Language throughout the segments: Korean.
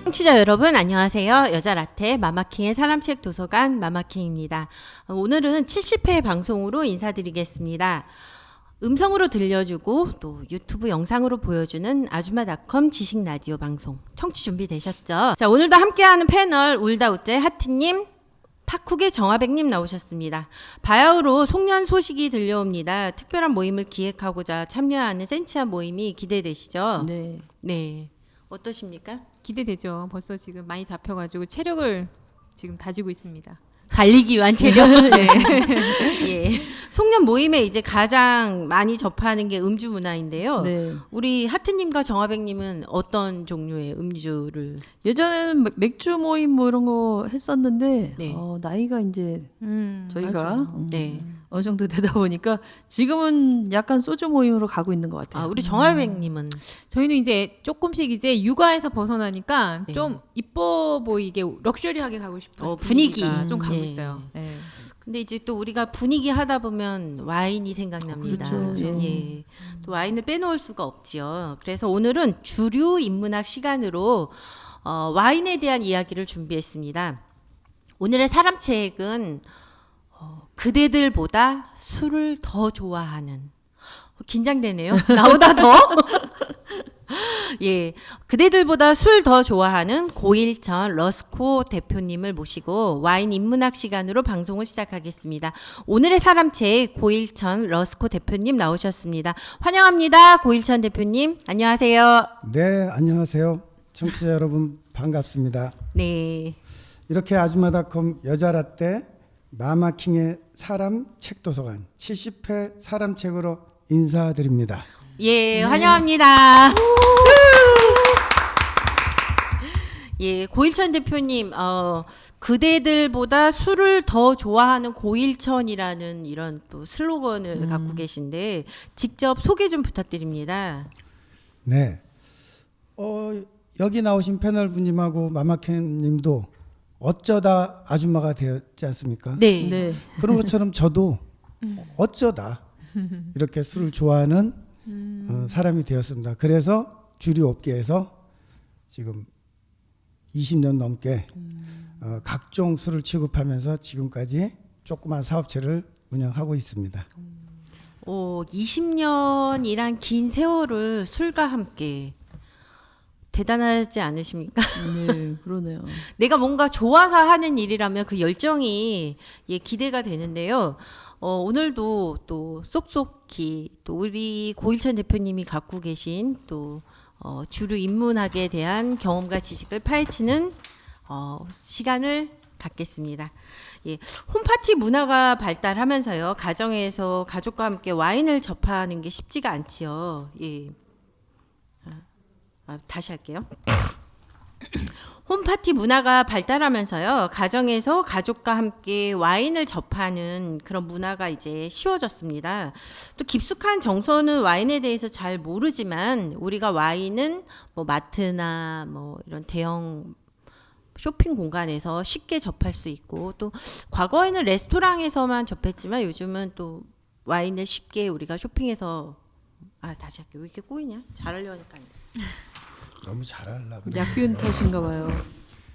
청취자 여러분 안녕하세요. 여자라떼 마마킹의 사람책 도서관 마마킹입니다. 오늘은 70회 방송으로 인사드리겠습니다. 음성으로 들려주고 또 유튜브 영상으로 보여주는 아주마닷컴 지식라디오 방송 청취 준비되셨죠? 자, 오늘도 함께하는 패널 울다우째 하트님, 팍쿡의 정화백님 나오셨습니다. 바야흐로 송년 소식이 들려옵니다. 특별한 모임을 기획하고자 참여하는 센치한 모임이 기대되시죠? 네. 네. 어떠십니까? 기대되죠. 벌써 지금 많이 잡혀가지고 체력을 지금 다지고 있습니다. 달리기 위한 체력. 네. 예. 송년 모임에 이제 가장 많이 접하는 게 음주 문화인데요. 네. 우리 하트님과 정화백님은 어떤 종류의 음주를? 예전에는 맥주 모임 뭐 이런 거 했었는데 네. 나이가 이제 저희가 네. 어느 정도 되다 보니까 지금은 약간 소주 모임으로 가고 있는 것 같아요. 아, 우리 정화백님은 저희는 이제 조금씩 이제 육아에서 벗어나니까 네. 좀 이뻐 보이게 럭셔리하게 가고 싶은 분위기. 분위기가 좀 가고 예. 있어요. 네. 근데 이제 또 우리가 분위기 하다 보면 와인이 생각납니다. 그렇죠. 예. 또 와인을 빼놓을 수가 없지요. 그래서 오늘은 주류 인문학 시간으로 와인에 대한 이야기를 준비했습니다. 오늘의 사람책은 그대들보다 술을 더 좋아하는. 긴장되네요. 나보다 더? 예, 그대들보다 술 더 좋아하는 고일천 러스코 대표님을 모시고 와인 인문학 시간으로 방송을 시작하겠습니다. 오늘의 사람책 고일천 러스코 대표님 나오셨습니다. 환영합니다. 고일천 대표님 안녕하세요. 네, 안녕하세요. 청취자 여러분 반갑습니다. 네, 이렇게 아주마닷컴 여자라떼 마마킹의 사람 책도서관 70회 사람책으로 인사드립니다. 예, 환영합니다. 예, 고일천 대표님, 그대들보다 술을 더 좋아하는 고일천이라는 이런 또 슬로건을 갖고 계신데 직접 소개 좀 부탁드립니다. 네, 여기 나오신 패널 분님하고 마마킹님도 어쩌다 아줌마가 되었지 않습니까? 네, 네. 그런 것처럼 저도 어쩌다 이렇게 술을 좋아하는 사람이 되었습니다. 그래서 주류 업계에서 지금 20년 넘게 각종 술을 취급하면서 지금까지 조그만 사업체를 운영하고 있습니다. 20년이란 긴 세월을 술과 함께 대단하지 않으십니까? 네, 그러네요. 내가 뭔가 좋아서 하는 일이라면 그 열정이 기대가 되는데요. 오늘도 또 쏙쏙히 또 우리 고일천 대표님이 갖고 계신 또 주류 인문학에 대한 경험과 지식을 파헤치는 시간을 갖겠습니다. 예, 홈파티 문화가 발달하면서요, 가정에서 가족과 함께 와인을 접하는 게 쉽지가 않지요. 예. 다시 할게요. 홈파티 문화가 발달하면서요, 가정에서 가족과 함께 와인을 접하는 그런 문화가 이제 쉬워졌습니다. 또 깊숙한 정서는 와인에 대해서 잘 모르지만 우리가 와인은 뭐 마트나 뭐 이런 대형 쇼핑 공간에서 쉽게 접할 수 있고, 또 과거에는 레스토랑에서만 접했지만 요즘은 또 와인을 쉽게 우리가 쇼핑에서 다시 할게요. 왜 이렇게 꼬이냐? 잘하려니까. 너무 잘하려고 그래. 약균 탓인가 봐요.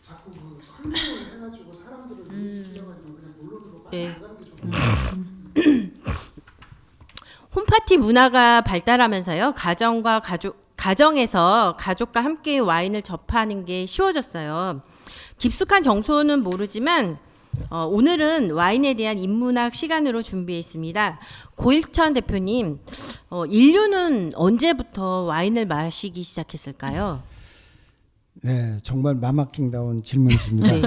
자꾸 그 설명을 해가지고 사람들을 시켜가지고 그냥 물론으로 네. 홈파티 문화가 발달하면서요, 가정에서 가족과 함께 와인을 접하는 게 쉬워졌어요. 깊숙한 정서는 모르지만 오늘은 와인에 대한 인문학 시간으로 준비했습니다. 고일천 대표님, 인류는 언제부터 와인을 마시기 시작했을까요? 네, 정말 마마킹다운 질문이십니다. 네.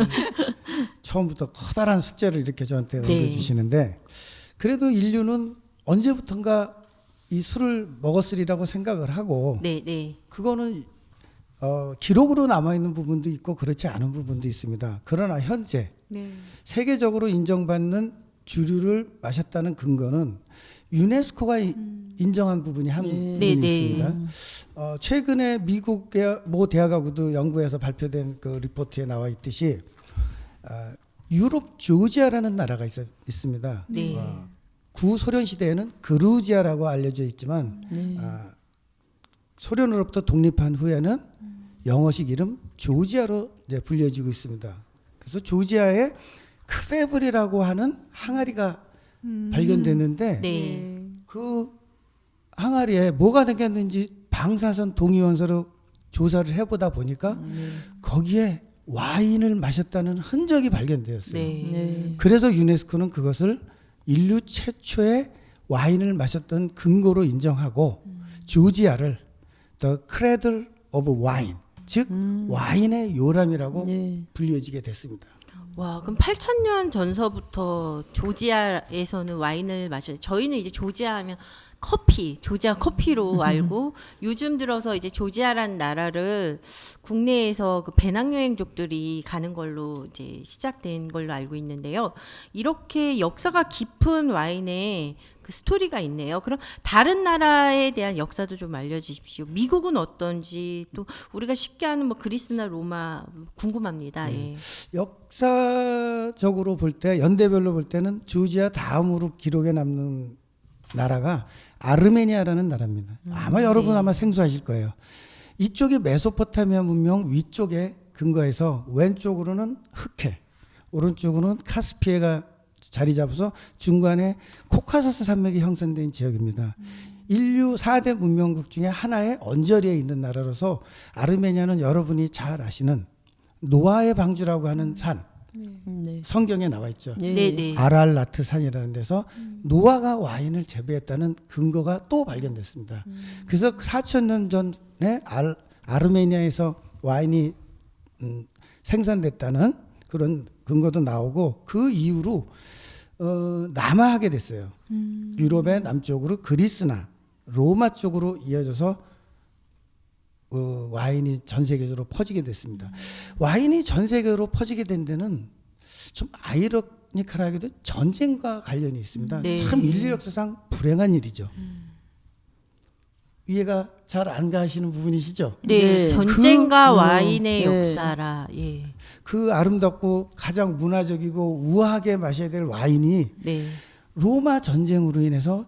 처음부터 커다란 숙제를 이렇게 저한테 네. 얹어주시는데, 그래도 인류는 언제부턴가 이 술을 먹었으리라고 생각을 하고, 네, 네. 그거는 기록으로 남아있는 부분도 있고 그렇지 않은 부분도 있습니다. 그러나 현재 네. 세계적으로 인정받는 주류를 마셨다는 근거는 유네스코가 인정한 부분이 한 부분이 네, 네. 있습니다. 최근에 미국의 모 대학하고도 연구해서 발표된 그 리포트에 나와 있듯이 유럽 조지아라는 나라가 있습니다. 네. 구소련 시대에는 그루지아라고 알려져 있지만 소련으로부터 독립한 후에는 영어식 이름 조지아로 이제 불려지고 있습니다. 그래서 조지아에 크베블이라고 하는 항아리가 발견됐는데 네. 그 항아리에 뭐가 생겼는지 방사선 동위원소로 조사를 해보다 보니까 거기에 와인을 마셨다는 흔적이 발견되었어요. 네. 네. 그래서 유네스코는 그것을 인류 최초의 와인을 마셨던 근거로 인정하고 조지아를 The Cradle of Wine, 즉 와인의 요람이라고 네. 불려지게 됐습니다. 와, 그럼 8,000년 전서부터 조지아에서는 와인을 마셔요. 저희는 이제 조지아 하면 커피, 조지아 커피로 알고 요즘 들어서 이제 조지아라는 나라를 국내에서 그 배낭여행족들이 가는 걸로 이제 시작된 걸로 알고 있는데요. 이렇게 역사가 깊은 와인에 그 스토리가 있네요. 그럼 다른 나라에 대한 역사도 좀 알려주십시오. 미국은 어떤지 또 우리가 쉽게 아는 뭐 그리스나 로마 궁금합니다. 예. 역사적으로 볼 때 연대별로 볼 때는 조지아 다음으로 기록에 남는 나라가 아르메니아라는 나라입니다. 아마 여러분 아마 생소하실 거예요. 이쪽이 메소포타미아 문명 위쪽에 근거해서 왼쪽으로는 흑해, 오른쪽으로는 카스피해가 자리 잡아서 중간에 코카소스 산맥이 형성된 지역입니다. 인류 4대 문명국 중에 하나의 언저리에 있는 나라로서 아르메니아는 여러분이 잘 아시는 노아의 방주라고 하는 산, 네. 성경에 나와 있죠. 네. 네, 네. 아랄라트 산이라는 데서 노아가 와인을 재배했다는 근거가 또 발견됐습니다. 그래서 4,000년 전에 아르메니아에서 와인이 생산됐다는 그런 근거도 나오고 그 이후로 남하하게 됐어요. 유럽의 남쪽으로 그리스나 로마 쪽으로 이어져서 와인이 전 세계적으로 퍼지게 됐습니다. 와인이 전 세계로 퍼지게 된 데는 좀 아이러니컬하게도 전쟁과 관련이 있습니다. 네. 참 인류 역사상 불행한 일이죠. 이해가 잘 안 가시는 부분이시죠? 네, 네. 전쟁과 와인의 네. 역사라. 예. 그 아름답고 가장 문화적이고 우아하게 마셔야 될 와인이 네. 로마 전쟁으로 인해서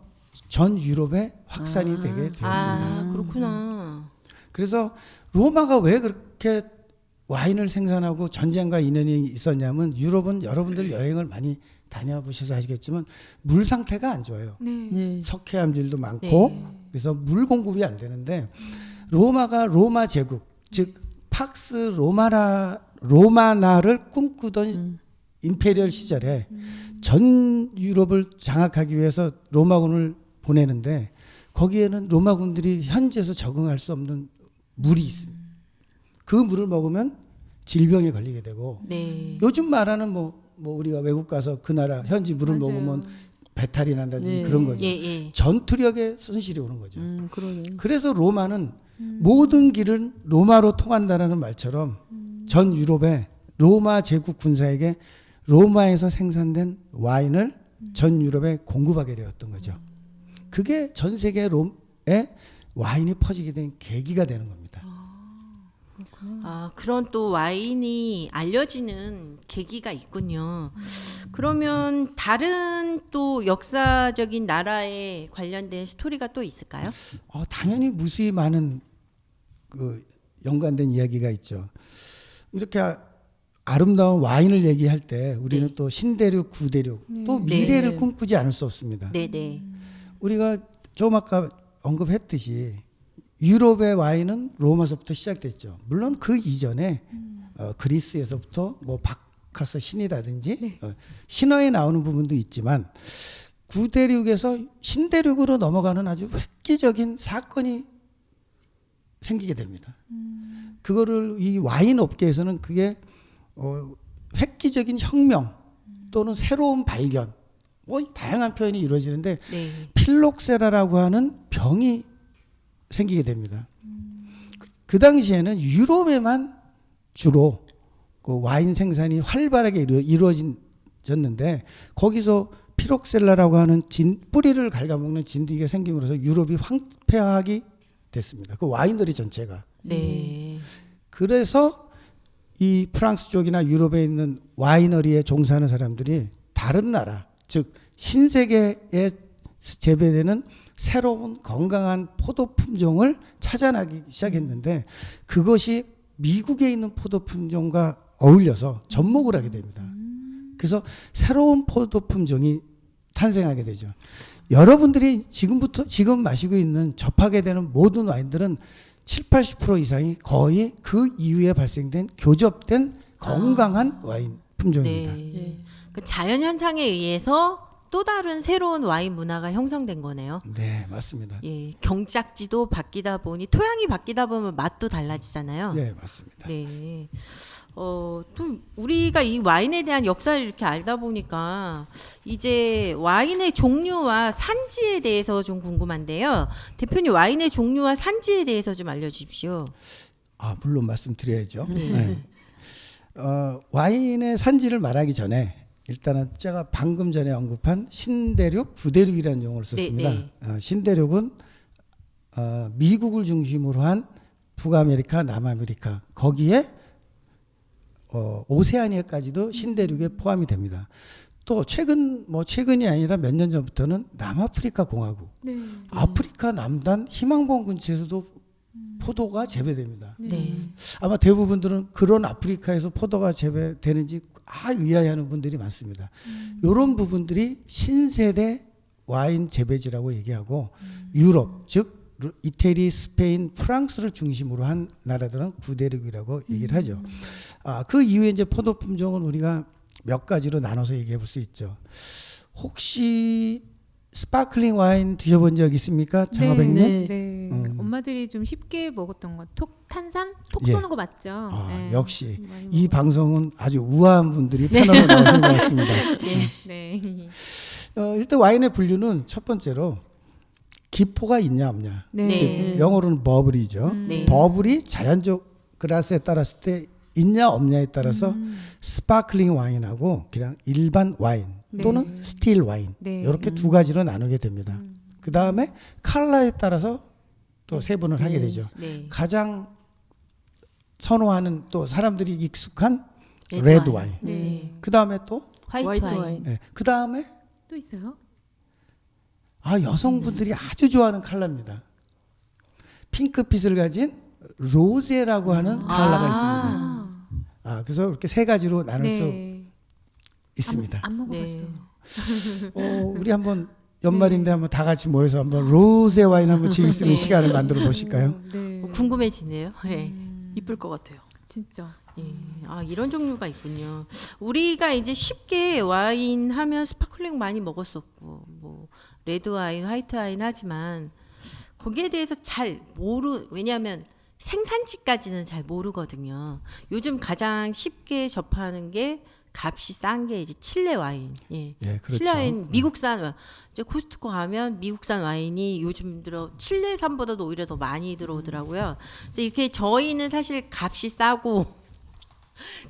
전 유럽에 확산이 되게 되었습니다. 아, 그렇구나. 그래서 로마가 왜 그렇게 와인을 생산하고 전쟁과 인연이 있었냐면 유럽은 여러분들 여행을 많이 다녀보셔서 아시겠지만 물 상태가 안 좋아요. 네. 네. 석회암질도 많고 네. 그래서 물 공급이 안 되는데 로마가 로마 제국 즉 팍스 로마나를 꿈꾸던 임페리얼 시절에 전 유럽을 장악하기 위해서 로마군을 보내는데 거기에는 로마군들이 현지에서 적응할 수 없는 물이 있습니다. 그 물을 먹으면 질병에 걸리게 되고 네. 요즘 말하는 뭐 우리가 외국 가서 그 나라 현지 물을 맞아요. 먹으면 배탈이 난다든지 네. 그런 거죠. 예, 예. 전투력에 손실이 오는 거죠. 그러네. 그래서 로마는 모든 길은 로마로 통한다라는 말처럼 전 유럽의 로마 제국 군사에게 로마에서 생산된 와인을 전 유럽에 공급하게 되었던 거죠. 그게 전 세계에 와인이 퍼지게 된 계기가 되는 겁니다. 아, 그런 또 와인이 알려지는 계기가 있군요. 그러면 다른 또 역사적인 나라에 관련된 스토리가 또 있을까요? 당연히 무수히 많은 그 연관된 이야기가 있죠. 이렇게 아름다운 와인을 얘기할 때 우리는 네. 또 신대륙, 구대륙, 또 네. 미래를 꿈꾸지 않을 수 없습니다. 네, 네. 우리가 좀 아까 언급했듯이 유럽의 와인은 로마서부터 시작됐죠. 물론 그 이전에 그리스에서부터 뭐 바카스 신이라든지 네. 신화에 나오는 부분도 있지만 구대륙에서 신대륙으로 넘어가는 아주 획기적인 사건이 생기게 됩니다. 그거를 이 와인 업계에서는 그게 획기적인 혁명 또는 새로운 발견 뭐 다양한 표현이 이루어지는데 네. 필록세라라고 하는 병이 생기게 됩니다. 그 당시에는 유럽에만 주로 그 와인 생산이 활발하게 이루어졌는데 거기서 피록셀라라고 하는 뿌리를 갉아먹는 진드기가 생김으로써 유럽이 황폐화하게 됐습니다. 그 와인들이 전체가. 네. 그래서 이 프랑스 쪽이나 유럽에 있는 와이너리에 종사하는 사람들이 다른 나라, 즉 신세계에 재배되는 새로운 건강한 포도 품종을 찾아나기 시작했는데 그것이 미국에 있는 포도 품종과 어울려서 접목을 하게 됩니다. 그래서 새로운 포도 품종이 탄생하게 되죠. 여러분들이 지금 마시고 있는 접하게 되는 모든 와인들은 70-80% 이상이 거의 그 이후에 발생된 교접된 건강한 와인 품종입니다. 네. 그 자연 현상에 의해서 또 다른 새로운 와인 문화가 형성된 거네요. 네, 맞습니다. 예, 경작지도 바뀌다 보니 토양이 바뀌다 보면 맛도 달라지잖아요. 네, 맞습니다. 네. 또 우리가 이 와인에 대한 역사를 이렇게 알다 보니까 이제 와인의 종류와 산지에 대해서 좀 궁금한데요. 대표님 와인의 종류와 산지에 대해서 좀 알려주십시오. 물론 말씀드려야죠. 네. 와인의 산지를 말하기 전에 일단은 제가 방금 전에 언급한 신대륙, 구대륙이라는 용어를 썼습니다. 네. 신대륙은 미국을 중심으로 한 북아메리카, 남아메리카 거기에 오세아니아까지도 신대륙에 포함이 됩니다. 또 최근이 아니라 몇 년 전부터는 남아프리카 공화국, 네. 아프리카 남단 희망봉 근처에서도 포도가 재배됩니다. 네. 아마 대부분들은 그런 아프리카에서 포도가 재배되는지 의아해하는 분들이 많습니다. 이런 부분들이 신세대 와인 재배지라고 얘기하고 유럽 즉 이태리, 스페인, 프랑스를 중심으로 한 나라들은 구대륙이라고 얘기를 하죠. 그 이후에 이제 포도 품종은 우리가 몇 가지로 나눠서 얘기해 볼 수 있죠. 혹시 스파클링 와인 드셔본 적 있습니까, 장화백님? 네. 네. 엄마들이 좀 쉽게 먹었던 것, 탄산? 톡 예. 쏘는 거 맞죠? 네. 역시 많이 이 먹어요. 방송은 아주 우아한 분들이 패널로 나오신 것 같습니다. 네. 일단 와인의 분류는 첫 번째로 기포가 있냐 없냐. 네. 즉 영어로는 버블이죠. 네. 버블이 자연적 그라스에 따랐을 때 있냐 없냐에 따라서 스파클링 와인하고 그냥 일반 와인 네. 또는 스틸 와인 네. 이렇게 두 가지로 나누게 됩니다. 그 다음에 컬러에 따라서 또 세분을 하게 되죠. 네. 가장 선호하는 또 사람들이 익숙한 레드 레드 와인. 와인. 네. 그 다음에 또 화이트 와인. 네. 그 다음에 또 있어요? 여성분들이 아주 좋아하는 컬러입니다. 핑크빛을 가진 로제라고 하는 컬러가 있습니다. 그래서 이렇게 세 가지로 나눌 수 네. 있습니다. 안 먹어봤어. 우리 한번 연말인데 한번 다 같이 모여서 한번 로제 와인 한번 즐길 수 있는 네. 시간을 만들어 보실까요? 네. 궁금해지네요. 네. 이쁠 것 같아요. 진짜. 예. 이런 종류가 있군요. 우리가 이제 쉽게 와인 하면 스파클링 많이 먹었었고, 뭐 레드 와인, 화이트 와인 하지만 거기에 대해서 왜냐하면 생산지까지는 잘 모르거든요. 요즘 가장 쉽게 접하는 게 값이 싼 게 이제 칠레 와인. 예. 예, 그렇죠. 칠레 와인, 미국산 이제 코스트코 가면 미국산 와인이 요즘 들어 칠레산보다도 오히려 더 많이 들어오더라고요. 그래서 이렇게 저희는 사실 값이 싸고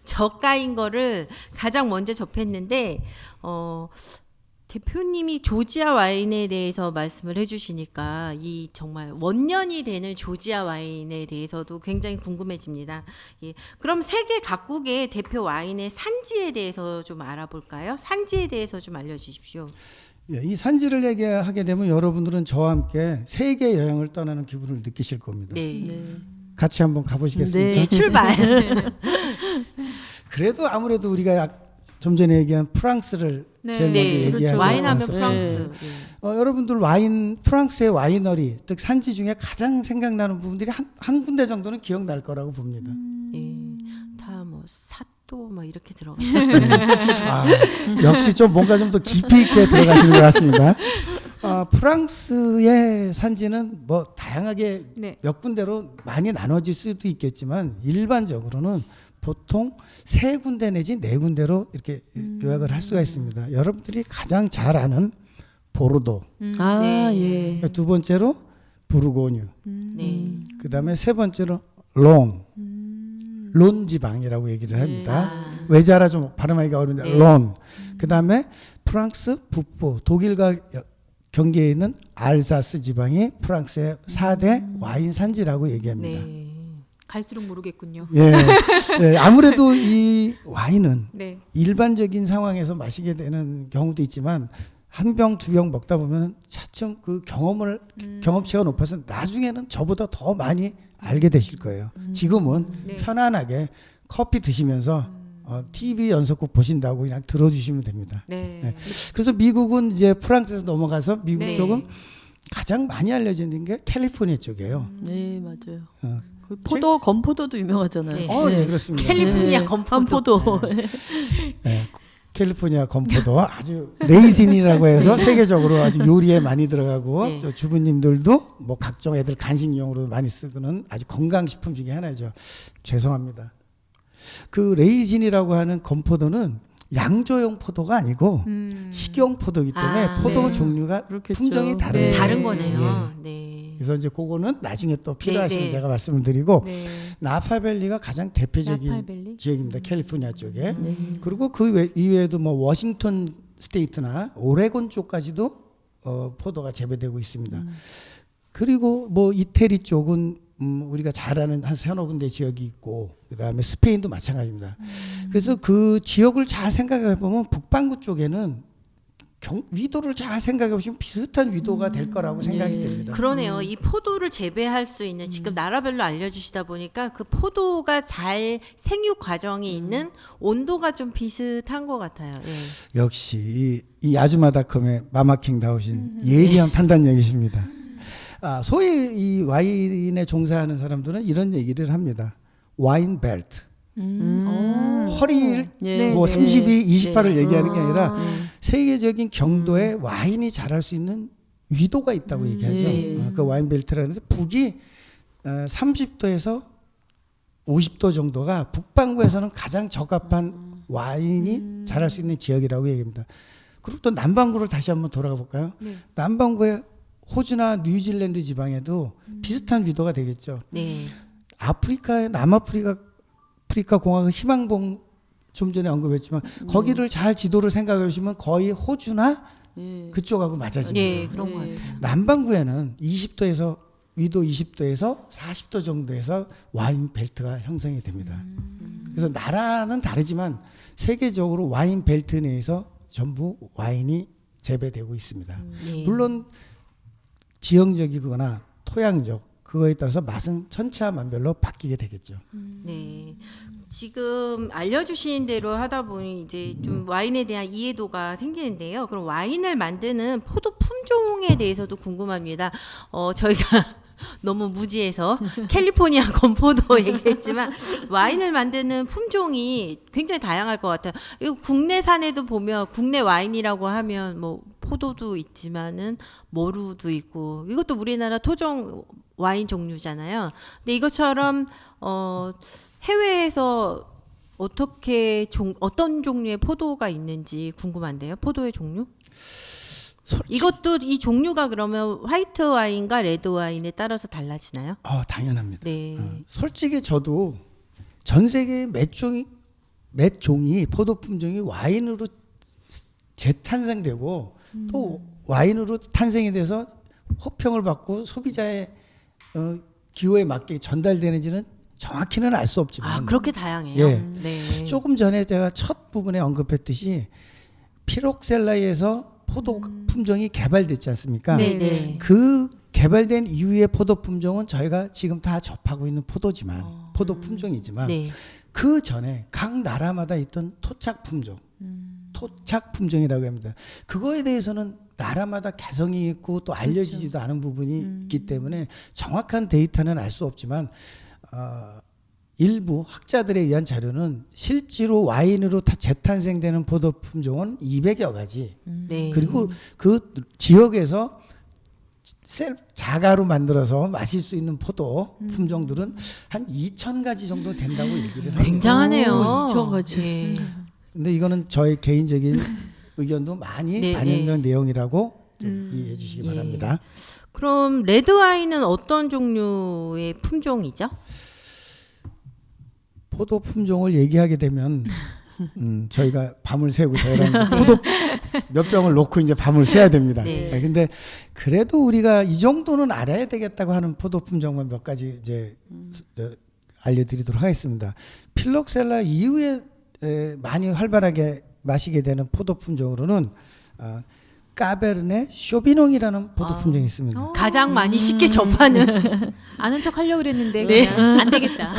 저가인 거를 가장 먼저 접했는데 대표님이 조지아 와인에 대해서 말씀을 해주시니까 이 정말 원년이 되는 조지아 와인에 대해서도 굉장히 궁금해집니다. 예. 그럼 세계 각국의 대표 와인의 산지에 대해서 좀 알아볼까요? 산지에 대해서 좀 알려주십시오. 예, 이 산지를 얘기하게 되면 여러분들은 저와 함께 세계 여행을 떠나는 기분을 느끼실 겁니다. 네. 같이 한번 가보시겠습니까? 네, 출발. 그래도 아무래도 우리가 좀 전에 얘기한 프랑스를 네. 제일 먼저 네, 얘기하죠. 와인하면 네. 프랑스. 여러분들 프랑스의 와이너리, 즉 산지 중에 가장 생각나는 부분들이 한 군데 정도는 기억날 거라고 봅니다. 예. 다 뭐 사또 뭐 이렇게 들어가. 역시 좀 뭔가 좀 더 깊이 있게 들어가시는 것 같습니다. 프랑스의 산지는 뭐 다양하게 네. 몇 군데로 많이 나눠질 수도 있겠지만 일반적으로는 보통 세 군데 내지 네 군데로 이렇게 요약을 할 수가 있습니다. 여러분들이 가장 잘 아는 보르도, 네. 예. 두 번째로 부르고뉴, 네. 그 다음에 세 번째로 론 지방이라고 얘기를 합니다. 외자라 좀 발음하기가 어려운데 네. 론. 그 다음에 프랑스 북부, 독일과 경계에 있는 알사스 지방이 프랑스의 4대 와인 산지라고 얘기합니다. 네. 갈수록 모르겠군요. 예, 아무래도 이 와인은 네. 일반적인 상황에서 마시게 되는 경우도 있지만 한 병 두 병 먹다 보면 차츰 그 경험치가 높아서 나중에는 저보다 더 많이 알게 되실 거예요. 지금은 네. 편안하게 커피 드시면서 TV 연속극 보신다고 그냥 들어주시면 됩니다. 네. 네. 그래서 미국은 이제 프랑스에서 넘어가서 미국 네. 쪽은 가장 많이 알려지는 게 캘리포니아 쪽이에요. 네, 맞아요. 어. 그 포도, 건포도도 유명하잖아요. 네. 네, 그렇습니다. 캘리포니아 네, 건포도. 네, 캘리포니아 건포도 아주 레이진이라고 해서 세계적으로 아주 요리에 많이 들어가고 네. 또 주부님들도 뭐 각종 애들 간식용으로 많이 쓰는 아주 건강식품 중에 하나죠. 죄송합니다. 그 레이진이라고 하는 건포도는 양조용 포도가 아니고 식용 포도이기 때문에 아, 포도 네. 종류가 그렇겠죠. 품종이 다르네요. 네. 다른 거네요. 네. 그래서 이제 그거는 나중에 또 필요하시면 네, 네. 제가 말씀을 드리고 네. 나파밸리가 가장 대표적인 나팔밸리? 지역입니다. 캘리포니아 쪽에. 네. 그리고 그 이외에도 뭐 워싱턴 스테이트나 오레곤 쪽까지도 포도가 재배되고 있습니다. 그리고 뭐 이태리 쪽은 우리가 잘 아는 한 서너 군데 지역이 있고 그다음에 스페인도 마찬가지입니다. 그래서 그 지역을 잘 생각해 보면 북반구 쪽에는 위도를 잘 생각해 보시면 비슷한 위도가 될 거라고 생각이 예. 됩니다. 그러네요. 이 포도를 재배할 수 있는 지금 나라별로 알려주시다 보니까 그 포도가 잘 생육 과정이 있는 온도가 좀 비슷한 것 같아요. 예. 역시 이 아주마닷컴의 마마킹 다우신 예리한 판단력이십니다. 소위 이 와인에 종사하는 사람들은 이런 얘기를 합니다. 와인 벨트. 허리를 예. 뭐 네. 32, 28을 네. 얘기하는 게 아니라 세계적인 경도에 와인이 자랄 수 있는 위도가 있다고 얘기하죠. 네. 그 와인 벨트라는데 북이 30도에서 50도 정도가 북반구에서는 가장 적합한 와인이 자랄 수 있는 지역이라고 얘기합니다. 그리고 또 남반구를 다시 한번 돌아가 볼까요? 네. 남반구의 호주나 뉴질랜드 지방에도 비슷한 위도가 되겠죠. 네. 아프리카의 남아프리카 공화국 희망봉 좀 전에 언급했지만 거기를 잘 지도를 생각해 보시면 거의 호주나 예. 그쪽하고 맞아집니다. 예, 그런 것 같아요. 남반구에는 20도에서 위도 20도에서 40도 정도에서 와인 벨트가 형성이 됩니다. 그래서 나라는 다르지만 세계적으로 와인 벨트 내에서 전부 와인이 재배되고 있습니다. 예. 물론 지형적이거나 토양적 그거에 따라서 맛은 천차만별로 바뀌게 되겠죠. 네. 지금 알려주신 대로 하다 보니 이제 좀 와인에 대한 이해도가 생기는데요. 그럼 와인을 만드는 포도 품종에 대해서도 궁금합니다. 저희가 너무 무지해서 캘리포니아 건포도 얘기했지만 와인을 만드는 품종이 굉장히 다양할 것 같아요. 이거 국내산에도 보면 국내 와인이라고 하면 뭐 포도도 있지만은 머루도 있고 이것도 우리나라 토종 와인 종류잖아요. 근데 이것처럼 해외에서 어떤 종류의 포도가 있는지 궁금한데요. 포도의 종류? 이것도 이 종류가 그러면 화이트 와인과 레드 와인에 따라서 달라지나요? 당연합니다. 네. 솔직히 저도 전 세계 몇 종이 포도 품종이 와인으로 재탄생되고 또 와인으로 탄생이 돼서 호평을 받고 소비자의 기호에 맞게 전달되는지는 정확히는 알 수 없지만 그렇게 다양해요. 예. 네. 조금 전에 제가 첫 부분에 언급했듯이 피록셀라에서 포도 품종이 개발됐지 않습니까? 네, 네. 그 개발된 이후의 포도 품종은 저희가 지금 다 접하고 있는 포도지만 포도 품종이지만 네. 그 전에 각 나라마다 있던 토착 품종, 토착 품종이라고 합니다. 그거에 대해서는 나라마다 개성이 있고 또 알려지지도 않은 부분이 있기 때문에 정확한 데이터는 알 수 없지만 일부 학자들에 의한 자료는 실제로 와인으로 재탄생되는 포도 품종은 200여 가지. 네. 그리고 그 지역에서 자가로 만들어서 마실 수 있는 포도 품종들은 한 2,000가지 정도 된다고 얘기를 합니다. 굉장하네요. 2,000가지. 예. 근데 이거는 저의 개인적인 의견도 많이 네, 반영된 내용이라고 좀 이해해 주시기 예. 바랍니다. 그럼 레드 와인은 어떤 종류의 품종이죠? 포도 품종을 얘기하게 되면 저희가 밤을 새고 저희가 이제 포도 몇 병을 놓고 이제 밤을 새야 됩니다. 네. 근데 그래도 우리가 이 정도는 알아야 되겠다고 하는 포도 품종만 몇 가지 이제 알려드리도록 하겠습니다. 필록셀라 이후에 많이 활발하게 마시게 되는 포도 품종으로는 까베르네 쇼비뇽이라는 포도 품종이 있습니다. 가장 많이 쉽게 접하는 아는 척 하려고 그랬는데 네. 그냥 안 되겠다.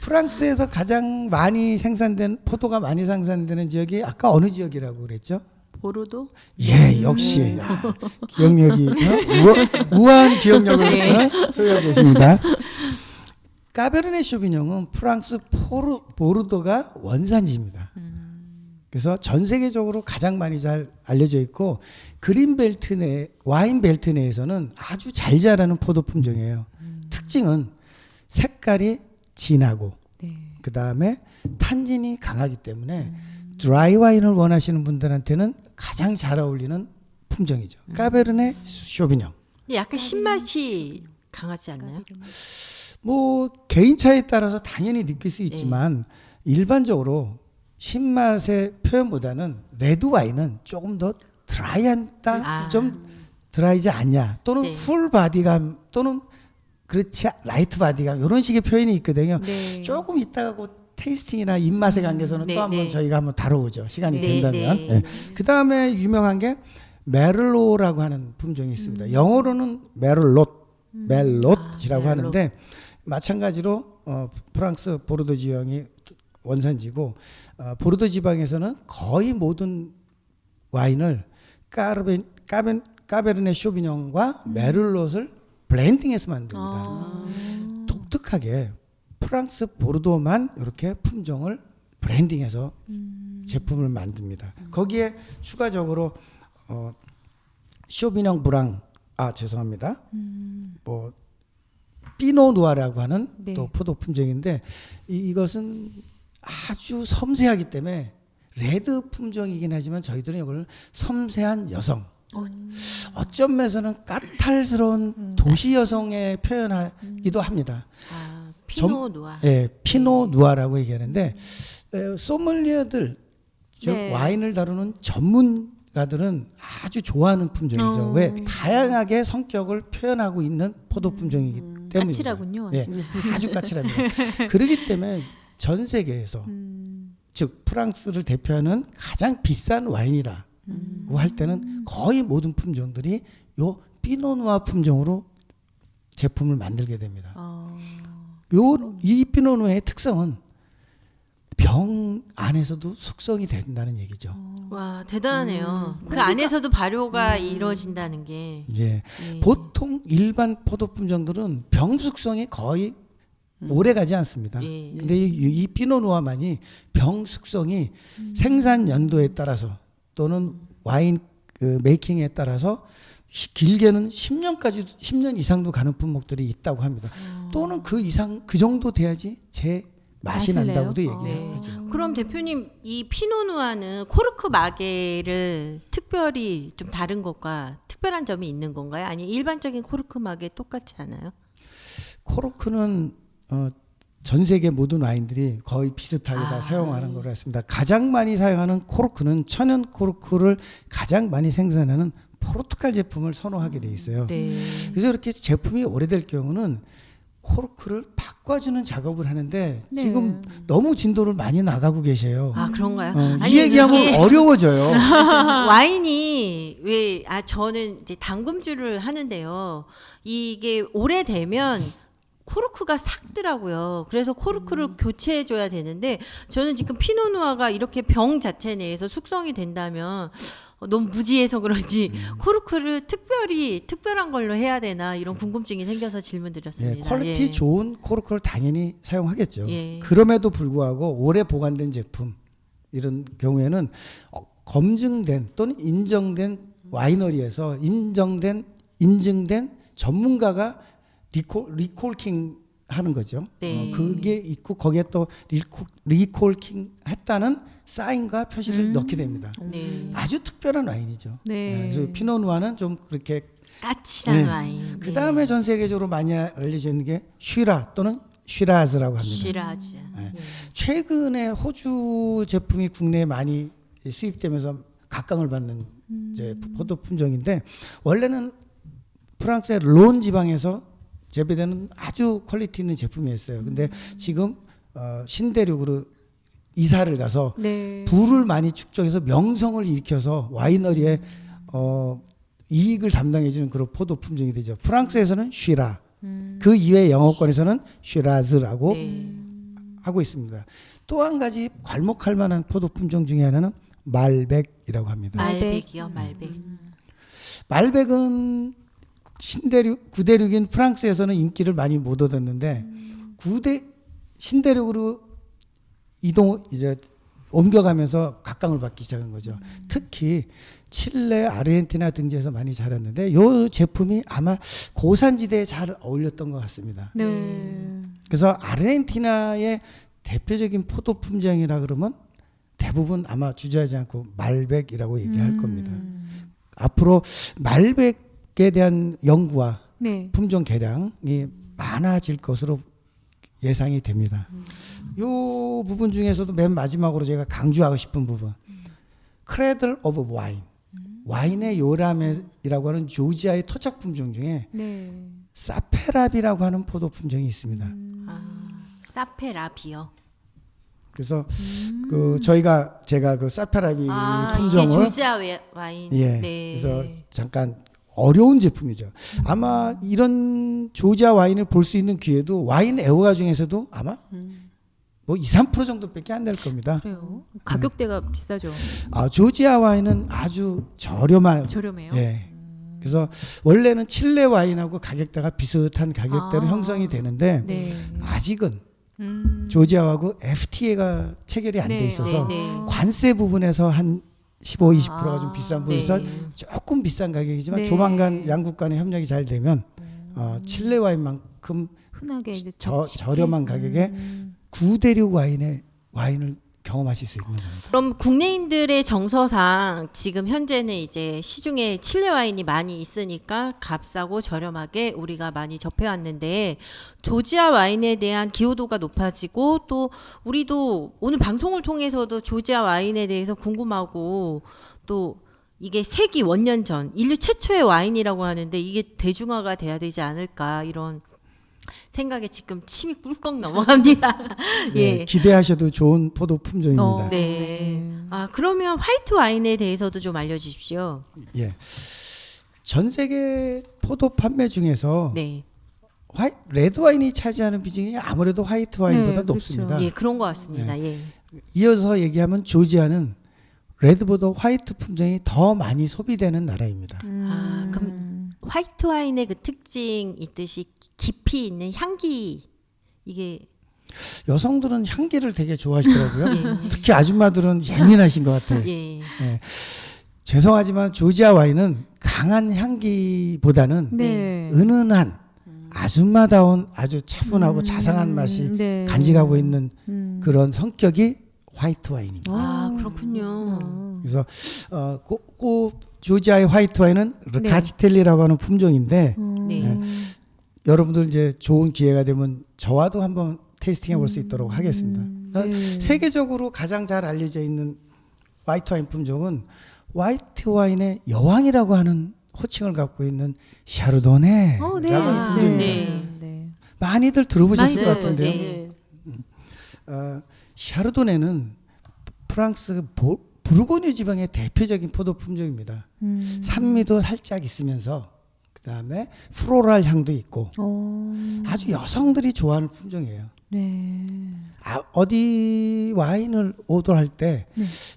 프랑스에서 가장 많이 생산된 포도가 많이 생산되는 지역이 아까 어느 지역이라고 그랬죠? 보르도. 예, 역시 기억력이 우아한 기억력을 소유하고 계십니다. 까베르네 쇼비뇽은 프랑스 보르도가 원산지입니다. 그래서 전 세계적으로 가장 많이 잘 알려져 있고 그린벨트 내 와인벨트 내에서는 아주 잘 자라는 포도 품종이에요. 특징은 색깔이 진하고 네. 그 다음에 탄닌이 강하기 때문에 드라이 와인을 원하시는 분들한테는 가장 잘 어울리는 품종이죠. 까베르네 쇼비뇽. 근데 약간 신맛이 강하지 않나요? 뭐 개인 차에 따라서 당연히 느낄 수 있지만 일반적으로 신맛의 표현보다는 레드 와인은 조금 더 드라이하다, 좀 드라이지 않냐, 또는 네. 풀 바디감, 또는 그렇지 라이트 바디감 이런 식의 표현이 있거든요. 네. 조금 이따가 그 테이스팅이나 입맛에 관계에서는 네, 또 한번 네. 저희가 한번 다뤄보죠. 시간이 네, 된다면. 네. 네. 그 다음에 유명한 게 메를로라고 하는 품종이 있습니다. 영어로는 멜롯이라고 하는데 마찬가지로 프랑스 보르도 지방이 원산지고 보르도 지방에서는 거의 모든 와인을 까베르네 쇼비뇽과 메를롯을 블렌딩해서 만듭니다. 독특하게 프랑스 보르도만 이렇게 품종을 브랜딩해서 제품을 만듭니다. 거기에 추가적으로 쇼비뇽 브랑 죄송합니다. 뭐 피노 누아라고 하는 네. 또 포도 품종인데 이것은 아주 섬세하기 때문에 레드 품종이긴 하지만 저희들은 이걸 섬세한 여성, 어쩜 면에서는 까탈스러운 도시 여성에 표현하기도 합니다. 피노 누아. 예, 피노 누아라고 얘기하는데 소믈리에들 즉 네. 와인을 다루는 전문가들은 아주 좋아하는 품종이죠. 왜 다양하게 성격을 표현하고 있는 포도 품종이기 때문입니다. 까칠하군요. 예, 아주 까칠합니다. 그렇기 때문에 전 세계에서 즉 프랑스를 대표하는 가장 비싼 와인이라고 할 때는 거의 모든 품종들이 요 피노누아 품종으로 제품을 만들게 됩니다. 이 피노누아의 특성은 병 안에서도 숙성이 된다는 얘기죠. 와 대단하네요. 그 안에서도 발효가 이루어진다는 게. 예. 보통 일반 포도 품종들은 병 숙성이 거의 오래 가지 않습니다. 예. 근데 이 피노누아만이 병 숙성이 생산 연도에 따라서 또는 와인 그 메이킹에 따라서 길게는 10년 이상도 가는 품목들이 있다고 합니다. 또는 그 이상 그 정도 돼야지 제 맛이 맛을 난다고도 내요? 얘기해요. 네. 그럼 대표님 이 피노누아는 코르크 마개를 특별히 좀 다른 것과 특별한 점이 있는 건가요? 아니 일반적인 코르크 마개 똑같지 않아요? 코르크는 전 세계 모든 와인들이 거의 비슷하게 다 사용하는 거로 했습니다. 가장 많이 사용하는 코르크는 천연 코르크를 가장 많이 생산하는 포르투갈 제품을 선호하게 돼 있어요. 네. 그래서 이렇게 제품이 오래될 경우는 코르크를 바꿔주는 작업을 하는데 네. 지금 너무 진도를 많이 나가고 계세요. 아 그런가요? 이 얘기하면 이게 어려워져요. 와인이 왜 저는 이제 담금주를 하는데요. 이게 오래되면 코르크가 삭더라고요. 그래서 코르크를 교체해 줘야 되는데 저는 지금 피노누아가 이렇게 병 자체 내에서 숙성이 된다면 너무 무지해서 그런지 코르크를 특별한 걸로 해야 되나 이런 궁금증이 생겨서 질문드렸습니다. 예, 퀄리티 예. 좋은 코르크를 당연히 사용하겠죠. 예. 그럼에도 불구하고 오래 보관된 제품 이런 경우에는 검증된 또는 인정된 와이너리에서 인증된 전문가가 리콜킹 하는 거죠. 네. 그게 있고 거기에 또 리콜킹 했다는 사인과 표시를 넣게 됩니다. 네. 아주 특별한 와인이죠. 네. 그래서 피노누아는 좀 그렇게 까칠한 네. 와인. 그 다음에 전 세계적으로 많이 알려져 있는 게 쉬라 또는 쉬라즈라고 합니다. 시라즈. 네. 예. 최근에 호주 제품이 국내에 많이 수입되면서 각광을 받는 이제 포도 품종인데 원래는 프랑스의 론 지방에서 재배되는 아주 퀄리티 있는 제품이었어요. 근데 지금 신대륙으로 이사를 가서 네. 부를 많이 축적해서 명성을 일으켜서 와이너리에 이익을 담당해주는 그런 포도 품종이 되죠. 프랑스에서는 쉬라, 그 이외의 영어권에서는 쉬라즈라고 네. 하고 있습니다. 또 한 가지 괄목할 만한 포도 품종 중에 하나는 말백이라고 합니다. 말백이요, 말백. 말백은 구대륙인 프랑스에서는 인기를 많이 못 얻었는데 신대륙으로 이제 옮겨가면서 각광을 받기 시작한 거죠. 특히 칠레, 아르헨티나 등지에서 많이 자랐는데 이 제품이 아마 고산지대에 잘 어울렸던 것 같습니다. 네. 그래서 아르헨티나의 대표적인 포도 품종이라 그러면 대부분 아마 주저하지 않고 말백이라고 얘기할 겁니다. 앞으로 말백에 대한 연구와 네. 품종 개량이 많아질 것으로 예상이 됩니다. 요 부분 중에서도 맨 마지막으로 제가 강조하고 싶은 부분, 크레들 오브 와인, 와인의 요람이라고 하는 조지아의 토착 품종 중에 네. 사페랍이라고 하는 포도 품종이 있습니다. 사페라비요. 그래서 제가 그 사페라비 이게 품종을 조지아 와인. 예, 네. 그래서 잠깐 어려운 제품이죠. 아마 이런 조지아 와인을 볼 수 있는 기회도 와인 애호가 중에서도 아마 뭐 2, 3% 정도밖에 안 될 겁니다. 그래요. 가격대가 비싸죠. 조지아 와인은 아주 저렴해요. 예. 그래서 원래는 칠레 와인하고 가격대가 비슷한 가격대로 아. 형성이 되는데 네. 아직은 조지아하고 FTA가 체결이 안 돼 네. 있어서 네, 네. 관세 부분에서 한 15, 20%가 좀 비싼 네. 부분에서 조금 비싼 가격이지만 네. 조만간 양국 간의 협력이 잘 되면 칠레 와인만큼 흔하게 이제 저렴한 가격에 구대륙 와인을 경험하실 수 있는 겁니다. 그럼 국내인들의 정서상 지금 현재는 이제 시중에 칠레 와인이 많이 있으니까 값싸고 저렴하게 우리가 많이 접해왔는데 조지아 와인에 대한 기호도가 높아지고 또 우리도 오늘 방송을 통해서도 조지아 와인에 대해서 궁금하고 또 이게 세기 원년 전 인류 최초의 와인이라고 하는데 이게 대중화가 돼야 되지 않을까 이런 생각에 지금 침이 꿀꺽 넘어갑니다. 예. 기대하셔도 좋은 포도 품종입니다. 네. 그러면 화이트 와인에 대해서도 좀 알려주십시오. 예. 전 세계 포도 판매 중에서 네. 레드 와인이 차지하는 비중이 아무래도 화이트 와인보다 네, 그렇죠. 높습니다. 예, 그런 것 같습니다. 예. 이어서 얘기하면 조지아는 레드보다 화이트 품종이 더 많이 소비되는 나라입니다. 그럼 화이트 와인의 그 특징 있듯이 깊이 있는 향기 이게 여성들은 향기를 되게 좋아하시더라고요. 예. 특히 아줌마들은 예민하신 것 같아요. 예. 예. 죄송하지만 조지아 와인은 강한 향기보다는 네. 은은한 아줌마다운 아주 차분하고 자상한 맛이 네. 간직하고 있는 그런 성격이 화이트 와인입니다. 그렇군요. 그래서 조지아의 화이트 와인은 르카치텔리라고 하는 품종인데 네. 여러분들 이제 좋은 기회가 되면 저와도 한번 테이스팅해 볼 수 있도록 하겠습니다. 세계적으로 가장 잘 알려져 있는 화이트 와인 품종은 화이트 와인의 여왕이라고 하는 호칭을 갖고 있는 샤르도네라고 네. 하는 품종입니다. 네. 네. 많이들 들어보셨을 많이 것 같은데요. 네. 샤르도네는 프랑스 부르고뉴 지방의 대표적인 포도 품종입니다. 산미도 살짝 있으면서 그다음에 플로랄 향도 있고 아주 여성들이 좋아하는 품종이에요. 네. 어디 와인을 오더할 때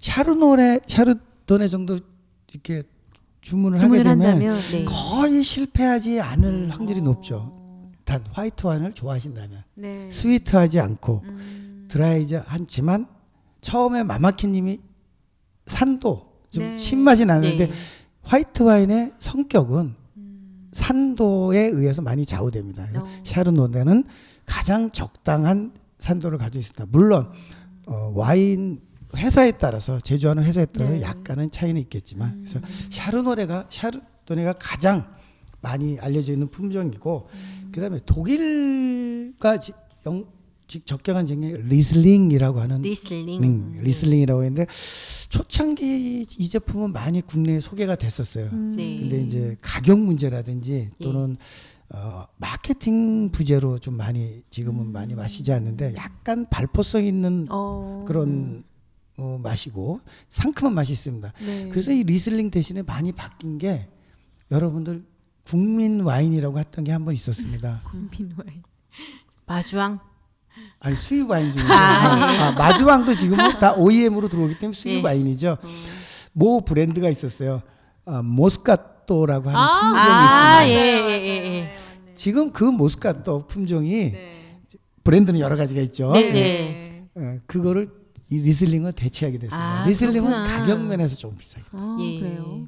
샤르도네 정도 이렇게 주문을 하게 되면 한다면 네. 거의 실패하지 않을 확률이 높죠. 단 화이트 와인을 좋아하신다면 네. 스위트하지 않고 드라이지 않지만 처음에 마마키님이 산도 좀 네. 신맛이 나는데 네. 화이트 와인의 성격은 산도에 의해서 많이 좌우됩니다. 그래서 샤르도네는 가장 적당한 산도를 가지고 있습니다. 물론 와인 회사에 따라서 제조하는 회사에 따라서 약간은 차이는 있겠지만 그래서 샤르도네가 가장 많이 알려져 있는 품종이고 그다음에 독일과 적경한 지역에 리슬링이라고 하는 리슬링이라고 했는데 초창기 이 제품은 많이 국내에 소개가 됐었어요. 네. 근데 이제 가격 문제라든지 또는 마케팅 부재로 좀 많이 지금은 많이 마시지 않는데 약간 발포성 있는 그런 맛이고 상큼한 맛이 있습니다. 네. 그래서 이 리슬링 대신에 많이 바뀐 게 여러분들 국민 와인이라고 했던 게 한 번 있었습니다. 국민 와인. 마주왕. 아니 수입 와인 중에 마주왕도 지금은 다 OEM으로 들어오기 때문에 수입 예. 와인이죠. 모 브랜드가 있었어요. 모스카토라고 하는 품종이 아, 있습니다. 예. 지금 그 모스카토 품종이 네. 브랜드는 여러 가지가 있죠. 네, 네. 그거를 이 리슬링을 대체하게 됐습니다. 아, 리슬링은 그렇구나. 가격 면에서 좀 비싸요. 예. 그래요.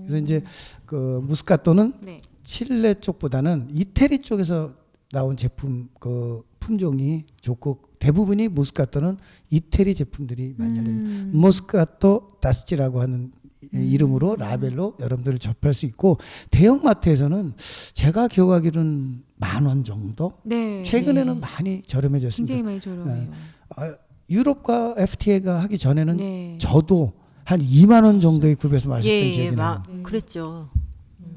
그래서 이제 그 무스카토는 네. 칠레 쪽보다는 이태리 쪽에서 나온 제품 그 품종이 좋고 대부분이 모스카토는 이태리 제품들이 많이 알려요. 모스카토 다스치라고 하는 이름으로 라벨로 여러분들 접할 수 있고 대형마트에서는 제가 기억하기로는 10,000원 정도. 네. 최근에는 많이 저렴해졌습니다. 굉장히 많이 저렴해요. 유럽과 FTA가 하기 전에는 네. 저도 한 2만 원 정도의 급여서 마셨던 기억이 나요. 그랬죠.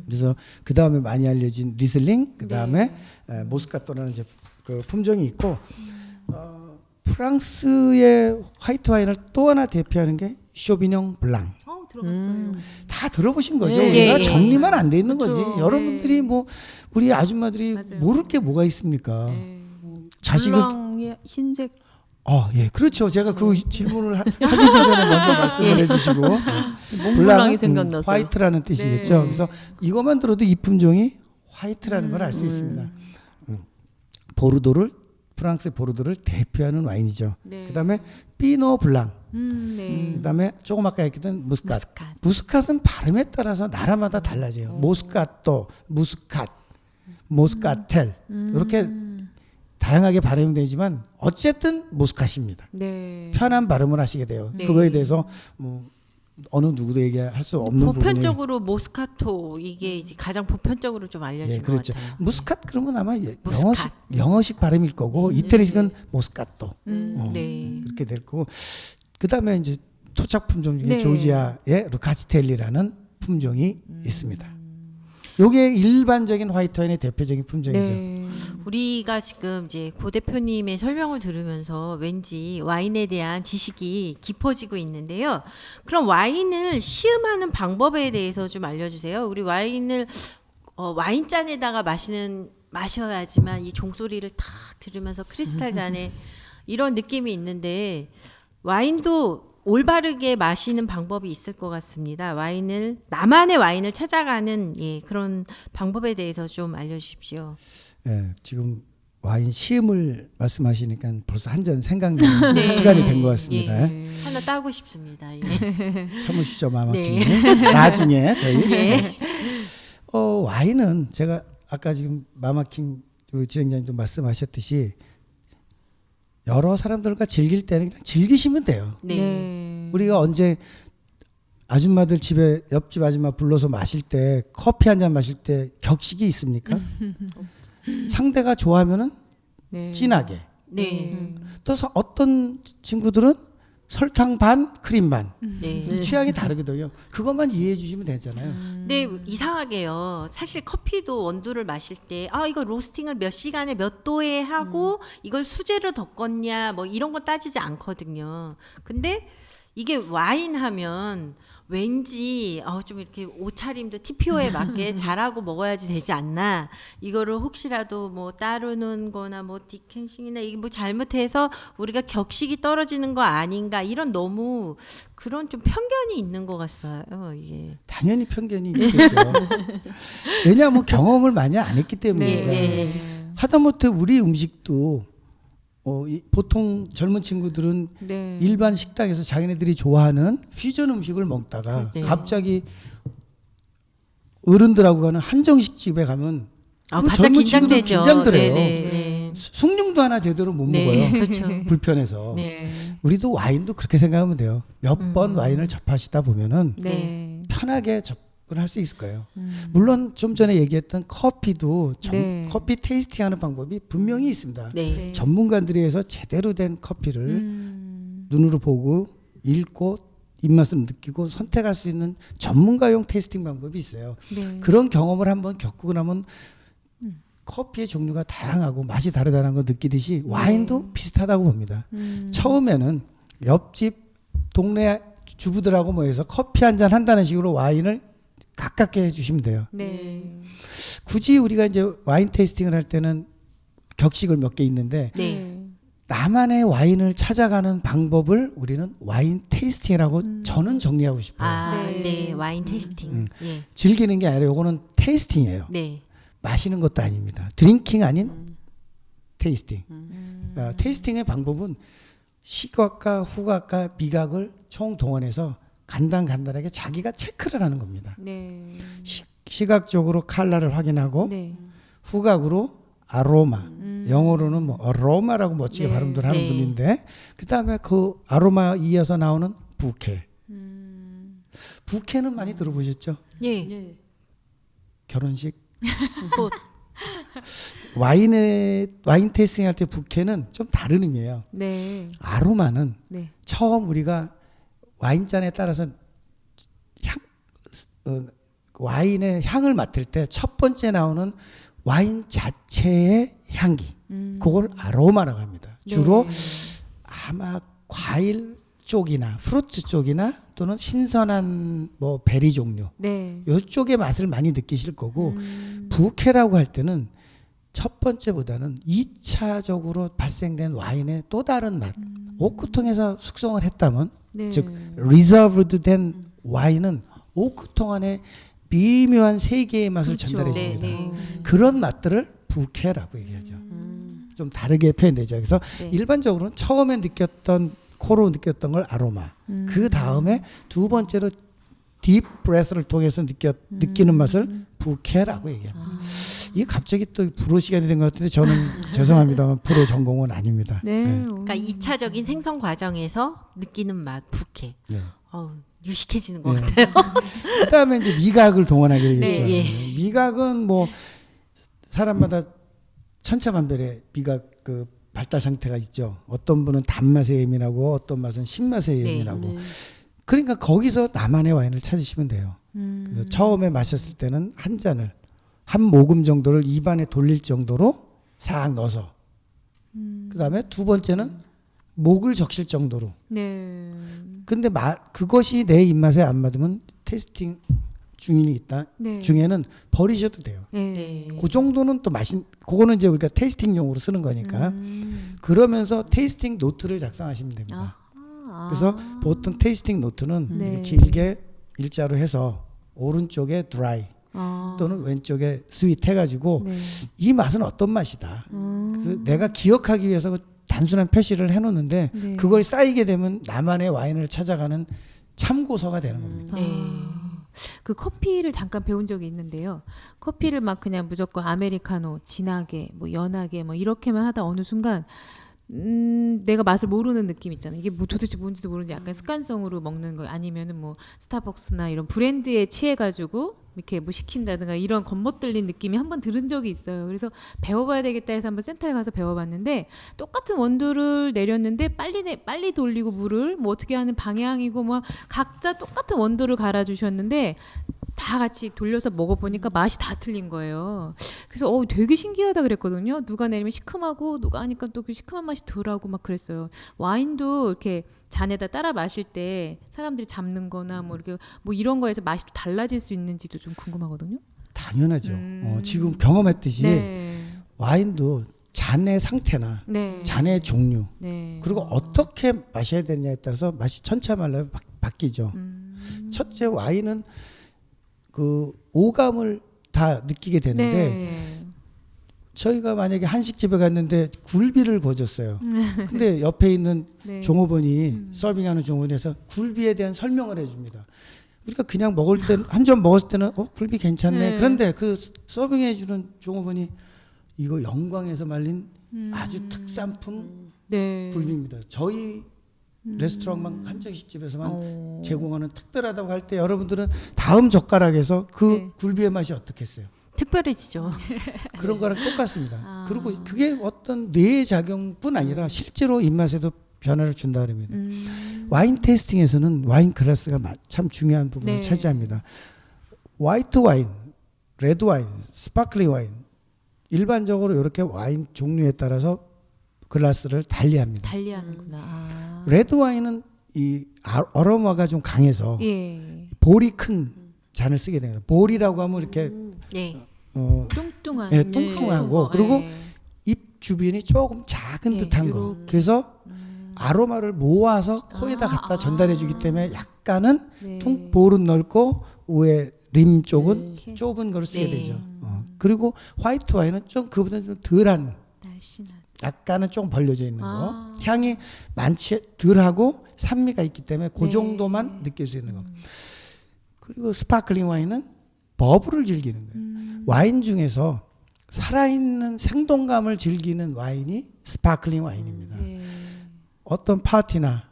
그래서 그 다음에 많이 알려진 리슬링, 그 다음에 모스카토라는 그 품종이 있고 프랑스의 화이트 와인을 또 하나 대표하는 게 쇼비뇽 블랑. 들어봤어요. 다 들어보신 거죠. 예, 우리가 예. 정리만 안 돼 있는 그렇죠. 거지. 여러분들이 뭐 우리 아줌마들이 맞아요. 모를 게 뭐가 있습니까? 네. 자식을 블랑의 흰색 예, 그렇죠. 제가 그 질문을 하기 전에 먼저 말씀을 해주시고 몽블랑이 생각나서 화이트라는 뜻이겠죠. 네. 그래서 이것만 들어도 이 품종이 화이트라는 걸 알 수 있습니다. 보르도를 프랑스의 보르도를 대표하는 와인이죠. 네. 그다음에 피노 블랑, 네. 그다음에 조금 아까 얘기했던 무스캇. 무스캇. 무스캇은 발음에 따라서 나라마다 달라져요. 모스카토, 무스캇, 모스카텔 이렇게 다양하게 발음이 되지만 어쨌든 모스캇입니다. 네. 편한 발음을 하시게 돼요. 네. 그거에 대해서 뭐 어느 누구도 얘기할 수 없는 부분이. 보편적으로 모스카토 이게 이제 가장 보편적으로 좀 알려진 것 그렇죠. 같아요. 무스캇 그러면 아마 무스캇. 영어식 발음일 거고 이태리식은 모스카토 네. 그렇게 될 거고 그다음에 이제 토착 품종 중에 네. 조지아의 루카치텔리라는 품종이 있습니다. 요게 일반적인 화이트 와인의 대표적인 품종이죠. 네. 우리가 지금 이제 고 대표님의 설명을 들으면서 왠지 와인에 대한 지식이 깊어지고 있는데요. 그럼 와인을 시음하는 방법에 대해서 좀 알려주세요. 우리 와인을 와인잔에다가 마셔야지만 이 종소리를 탁 들으면서 크리스탈 잔에 이런 느낌이 있는데 와인도 올바르게 마시는 방법이 있을 것 같습니다. 나만의 와인을 찾아가는 그런 방법에 대해서 좀 알려주십시오. 예, 지금 와인 시음을 말씀하시니까 벌써 한 잔 생각나는 시간이 된 것 같습니다. 네. 하나 따고 싶습니다. 예. 참으시죠, 마마킹. 네. 나중에 저희. 예. 와인은 제가 아까 지금 마마킹 지행자님도 말씀하셨듯이 여러 사람들과 즐길 때는 그냥 즐기시면 돼요. 네. 네. 우리가 언제 아줌마들 집에 옆집 아줌마 불러서 마실 때 커피 한 잔 마실 때 격식이 있습니까? 상대가 좋아하면은 네. 진하게. 네. 또 어떤 친구들은 설탕 반, 크림 반. 네. 취향이 다르거든요. 그것만 이해해 주시면 되잖아요. 근데 이상하게요. 사실 커피도 원두를 마실 때 이거 로스팅을 몇 시간에 몇 도에 하고 이걸 수제로 덮었냐 뭐 이런 거 따지지 않거든요. 근데 이게 와인 하면 왠지 좀 이렇게 옷차림도 TPO에 맞게 잘하고 먹어야지 되지 않나. 이거를 혹시라도 뭐 따르는 거나 뭐 디켄싱이나 이게 뭐 잘못해서 우리가 격식이 떨어지는 거 아닌가 이런 너무 그런 좀 편견이 있는 것 같아요. 이게. 당연히 편견이 있겠죠. 왜냐하면 경험을 많이 안 했기 때문에. 네. 하다못해 우리 음식도 보통 젊은 친구들은 네. 일반 식당에서 자기네들이 좋아하는 퓨전 음식을 먹다가 네. 갑자기 어른들하고 가는 한정식 집에 가면 그 바짝 젊은 친구들 긴장되죠. 긴장돼요. 네. 숭늉도 하나 제대로 못 네. 먹어요. 그렇죠. 불편해서. 네. 우리도 와인도 그렇게 생각하면 돼요. 몇 번 와인을 접하시다 보면은 네. 편하게 접근할 수 있을 거예요. 물론 좀 전에 얘기했던 커피도 네. 커피 테이스팅하는 방법이 분명히 있습니다. 네. 네. 전문가들이 해서 제대로 된 커피를 음. 눈으로 보고 읽고 입맛을 느끼고 선택할 수 있는 전문가용 테이스팅 방법이 있어요. 네. 그런 경험을 한번 겪고 나면 커피의 종류가 다양하고 맛이 다르다는 거 느끼듯이 와인도 비슷하다고 봅니다. 처음에는 옆집 동네 주부들하고 모여서 커피 한 잔 한다는 식으로 와인을 가깝게 해주시면 돼요. 네. 굳이 우리가 이제 와인 테이스팅을 할 때는 격식을 몇 개 있는데 네. 나만의 와인을 찾아가는 방법을 우리는 와인 테이스팅이라고 저는 정리하고 싶어요. 아, 네. 네. 와인 테이스팅. 예. 즐기는 게 아니라 요거는 테이스팅이에요. 네. 마시는 것도 아닙니다. 드링킹 아닌 테이스팅. 테이스팅의 방법은 시각과 후각과 미각을 총동원해서 간단하게 자기가 체크를 하는 겁니다. 네. 시각적으로 컬러를 확인하고 네. 후각으로 아로마, 영어로는 뭐 어로마라고 멋지게 네. 발음들 하는 네. 분인데 그다음에 그 아로마 이어서 나오는 부케. 부케는 많이 들어보셨죠? 예. 예. 결혼식 꽃. 와인 테이스팅 할 때 부케는 좀 다른 의미예요. 네. 아로마는 네. 처음 우리가 와인잔에 따라서 와인의 향을 맡을 때 첫 번째 나오는 와인 자체의 향기, 그걸 아로마라고 합니다. 주로 네. 아마 과일 쪽이나 프루트 쪽이나 또는 신선한 뭐 베리 종류 네. 이쪽의 맛을 많이 느끼실 거고 부케라고 할 때는 첫 번째보다는 2차적으로 발생된 와인의 또 다른 맛. 오크통에서 숙성을 했다면 네. 즉 리저브드 된 와인은 오크통 안에 미묘한 세계의 맛을 그렇죠. 전달해 네, 줍니다. 네. 그런 맛들을 부케라고 얘기하죠. 좀 다르게 표현되죠. 그래서 네. 일반적으로는 처음에 느꼈던 코로 느꼈던 걸 아로마. 그 다음에 두 번째로 딥 브레스를 통해서 느끼는 맛을 부케라고 얘기합니다. 이게 갑자기 또 불어 시간이 된 것 같은데 저는 죄송합니다만 불어 전공은 아닙니다. 네. 그러니까 2차적인 생성 과정에서 느끼는 맛 부케. 네. 유식해지는 것 네. 같아요. 그다음에 이제 미각을 동원하게 되겠죠. 네, 예. 미각은 뭐 사람마다 천차만별의 미각 그 발달 상태가 있죠. 어떤 분은 단맛에 예민하고 어떤 맛은 신맛에 네. 예민하고. 그러니까 거기서 나만의 와인을 찾으시면 돼요. 그래서 처음에 마셨을 때는 한 잔을 한 모금 정도를 입안에 돌릴 정도로 싹 넣어서 그다음에 두 번째는 목을 적실 정도로. 네. 근데 그것이 내 입맛에 안 맞으면 테이스팅 중인이 있다. 네. 중에는 버리셔도 돼요. 네. 네. 그 정도는 또 그거는 이제 우리가 테이스팅용으로 쓰는 거니까. 그러면서 테이스팅 노트를 작성하시면 됩니다. 그래서 보통 테이스팅 노트는 네. 이렇게 길게 일자로 해서 오른쪽에 드라이 또는 왼쪽에 스윗 해가지고 네. 이 맛은 어떤 맛이다. 그래서 내가 기억하기 위해서 그 단순한 표시를 해놓는데 네. 그걸 쌓이게 되면 나만의 와인을 찾아가는 참고서가 되는 겁니다. 네. 그 커피를 잠깐 배운 적이 있는데요. 커피를 막 그냥 무조건 아메리카노, 진하게, 뭐 연하게, 뭐 이렇게만 하다 어느 순간 내가 맛을 모르는 느낌 있잖아요. 이게 뭐 도대체 뭔지도 모르는지 약간 습관성으로 먹는 거 아니면은 뭐 스타벅스나 이런 브랜드에 취해가지고 이렇게 뭐 시킨다든가 이런 겉멋들린 느낌이 한번 들은 적이 있어요. 그래서 배워봐야 되겠다 해서 한번 센터에 가서 배워봤는데 똑같은 원두를 내렸는데 빨리 돌리고 물을 뭐 어떻게 하는 방향이고 뭐 각자 똑같은 원두를 갈아주셨는데 다 같이 돌려서 먹어보니까 맛이 다 틀린 거예요. 그래서 되게 신기하다 그랬거든요. 누가 내리면 시큼하고 누가 하니까 또 그 시큼한 맛이 덜하고 막 그랬어요. 와인도 이렇게 잔에다 따라 마실 때 사람들이 잡는 거나 뭐 이렇게 뭐 이런 거에서 맛이 또 달라질 수 있는지도 좀 궁금하거든요. 당연하죠. 지금 경험했듯이 네. 와인도 잔의 상태나 네. 잔의 종류 네. 그리고 어떻게 마셔야 되냐에 따라서 맛이 천차만별로 바뀌죠. 첫째 와인은 그 오감을 다 느끼게 되는데 네. 저희가 만약에 한식집에 갔는데 굴비를 구워줬어요. 근데 옆에 있는 네. 종업원이 서빙하는 종업원에서 굴비에 대한 설명을 해줍니다. 우리가 그냥 먹을 때 한 점 먹었을 때는 굴비 괜찮네. 네. 그런데 그 서빙해주는 종업원이 이거 영광에서 말린 아주 특산품 네. 굴비입니다. 저희 레스토랑만 한정식집에서만 어. 제공하는 특별하다고 할 때 여러분들은 다음 젓가락에서 그 네. 굴비의 맛이 어떻겠어요? 특별해지죠. 그런 거랑 똑같습니다. 그리고 그게 어떤 뇌의 작용뿐 아니라 실제로 입맛에도 변화를 준다 그럽니다. 와인 테이스팅에서는 와인 글라스가 참 중요한 부분을 네. 차지합니다. 화이트 와인, 레드 와인, 스파클링 와인 일반적으로 이렇게 와인 종류에 따라서 글라스를 달리합니다. 달리하는구나. 아. 레드 와인은 이 어로마가 좀 강해서 예. 볼이 큰 잔을 쓰게 됩니다. 볼이라고 하면 이렇게 네. 뚱뚱한. 예, 뚱뚱하고 그리고 예. 입 주변이 조금 작은 예, 듯한 거. 요렇게. 그래서 아로마를 모아서 코에다 갖다 전달해 주기 때문에 약간은 네. 볼은 넓고 위에 림 쪽은 네. 좁은 걸 쓰게 네. 되죠. 그리고 화이트 와인은 좀 그보다 좀 덜한, 날씬한. 약간은 좀 벌려져 있는 거. 아. 향이 많지 덜하고 산미가 있기 때문에 그 네. 정도만 느낄 수 있는 거. 그리고 스파클링 와인은 버블을 즐기는 거예요. 와인 중에서 살아있는 생동감을 즐기는 와인이 스파클링 와인입니다. 네. 어떤 파티나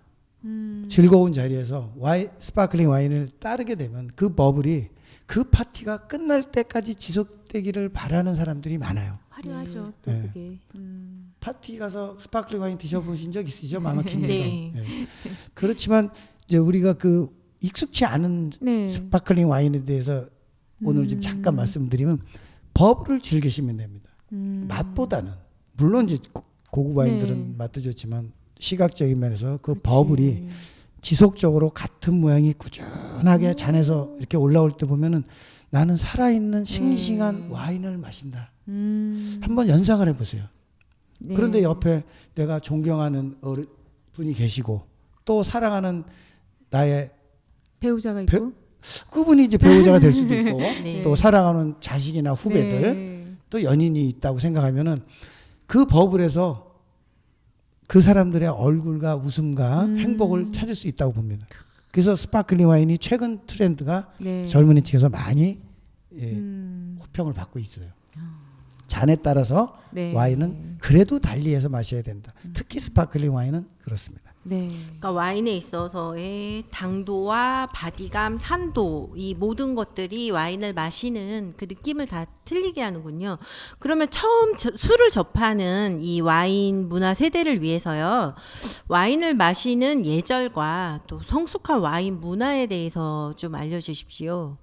즐거운 자리에서 스파클링 와인을 따르게 되면 그 버블이 그 파티가 끝날 때까지 지속되기를 바라는 사람들이 많아요. 화려하죠. 또 네. 그게. 파티 가서 스파클링 와인 드셔보신 적 있으시죠? 마마키님도. 네. 그렇지만 이제 우리가 그 익숙치 않은 네. 스파클링 와인에 대해서 오늘 좀 잠깐 말씀드리면 버블을 즐기시면 됩니다. 맛보다는 물론 이제 고급 와인들은 네. 맛도 좋지만 시각적인 면에서 그 버블이 지속적으로 같은 모양이 꾸준하게 잔에서 이렇게 올라올 때 보면은 나는 살아있는 싱싱한 와인을 마신다. 한번 연상을 해보세요. 네. 그런데 옆에 내가 존경하는 분이 계시고 또 사랑하는 나의 배우자가 있고. 그분이 이제 배우자가 될 수도 있고 네. 또 사랑하는 자식이나 후배들 네. 또 연인이 있다고 생각하면은 그 버블에서 그 사람들의 얼굴과 웃음과 행복을 찾을 수 있다고 봅니다. 그래서 스파클링 와인이 최근 트렌드가 네. 젊은이 층에서 많이 호평을 받고 있어요. 잔에 따라서 네. 와인은 그래도 달리해서 마셔야 된다. 특히 스파클링 와인은 그렇습니다. 네. 그러니까 와인에 있어서의 당도와 바디감, 산도 이 모든 것들이 와인을 마시는 그 느낌을 다 틀리게 하는군요. 그러면 처음 술을 접하는 이 와인 문화 세대를 위해서요. 와인을 마시는 예절과 또 성숙한 와인 문화에 대해서 좀 알려주십시오.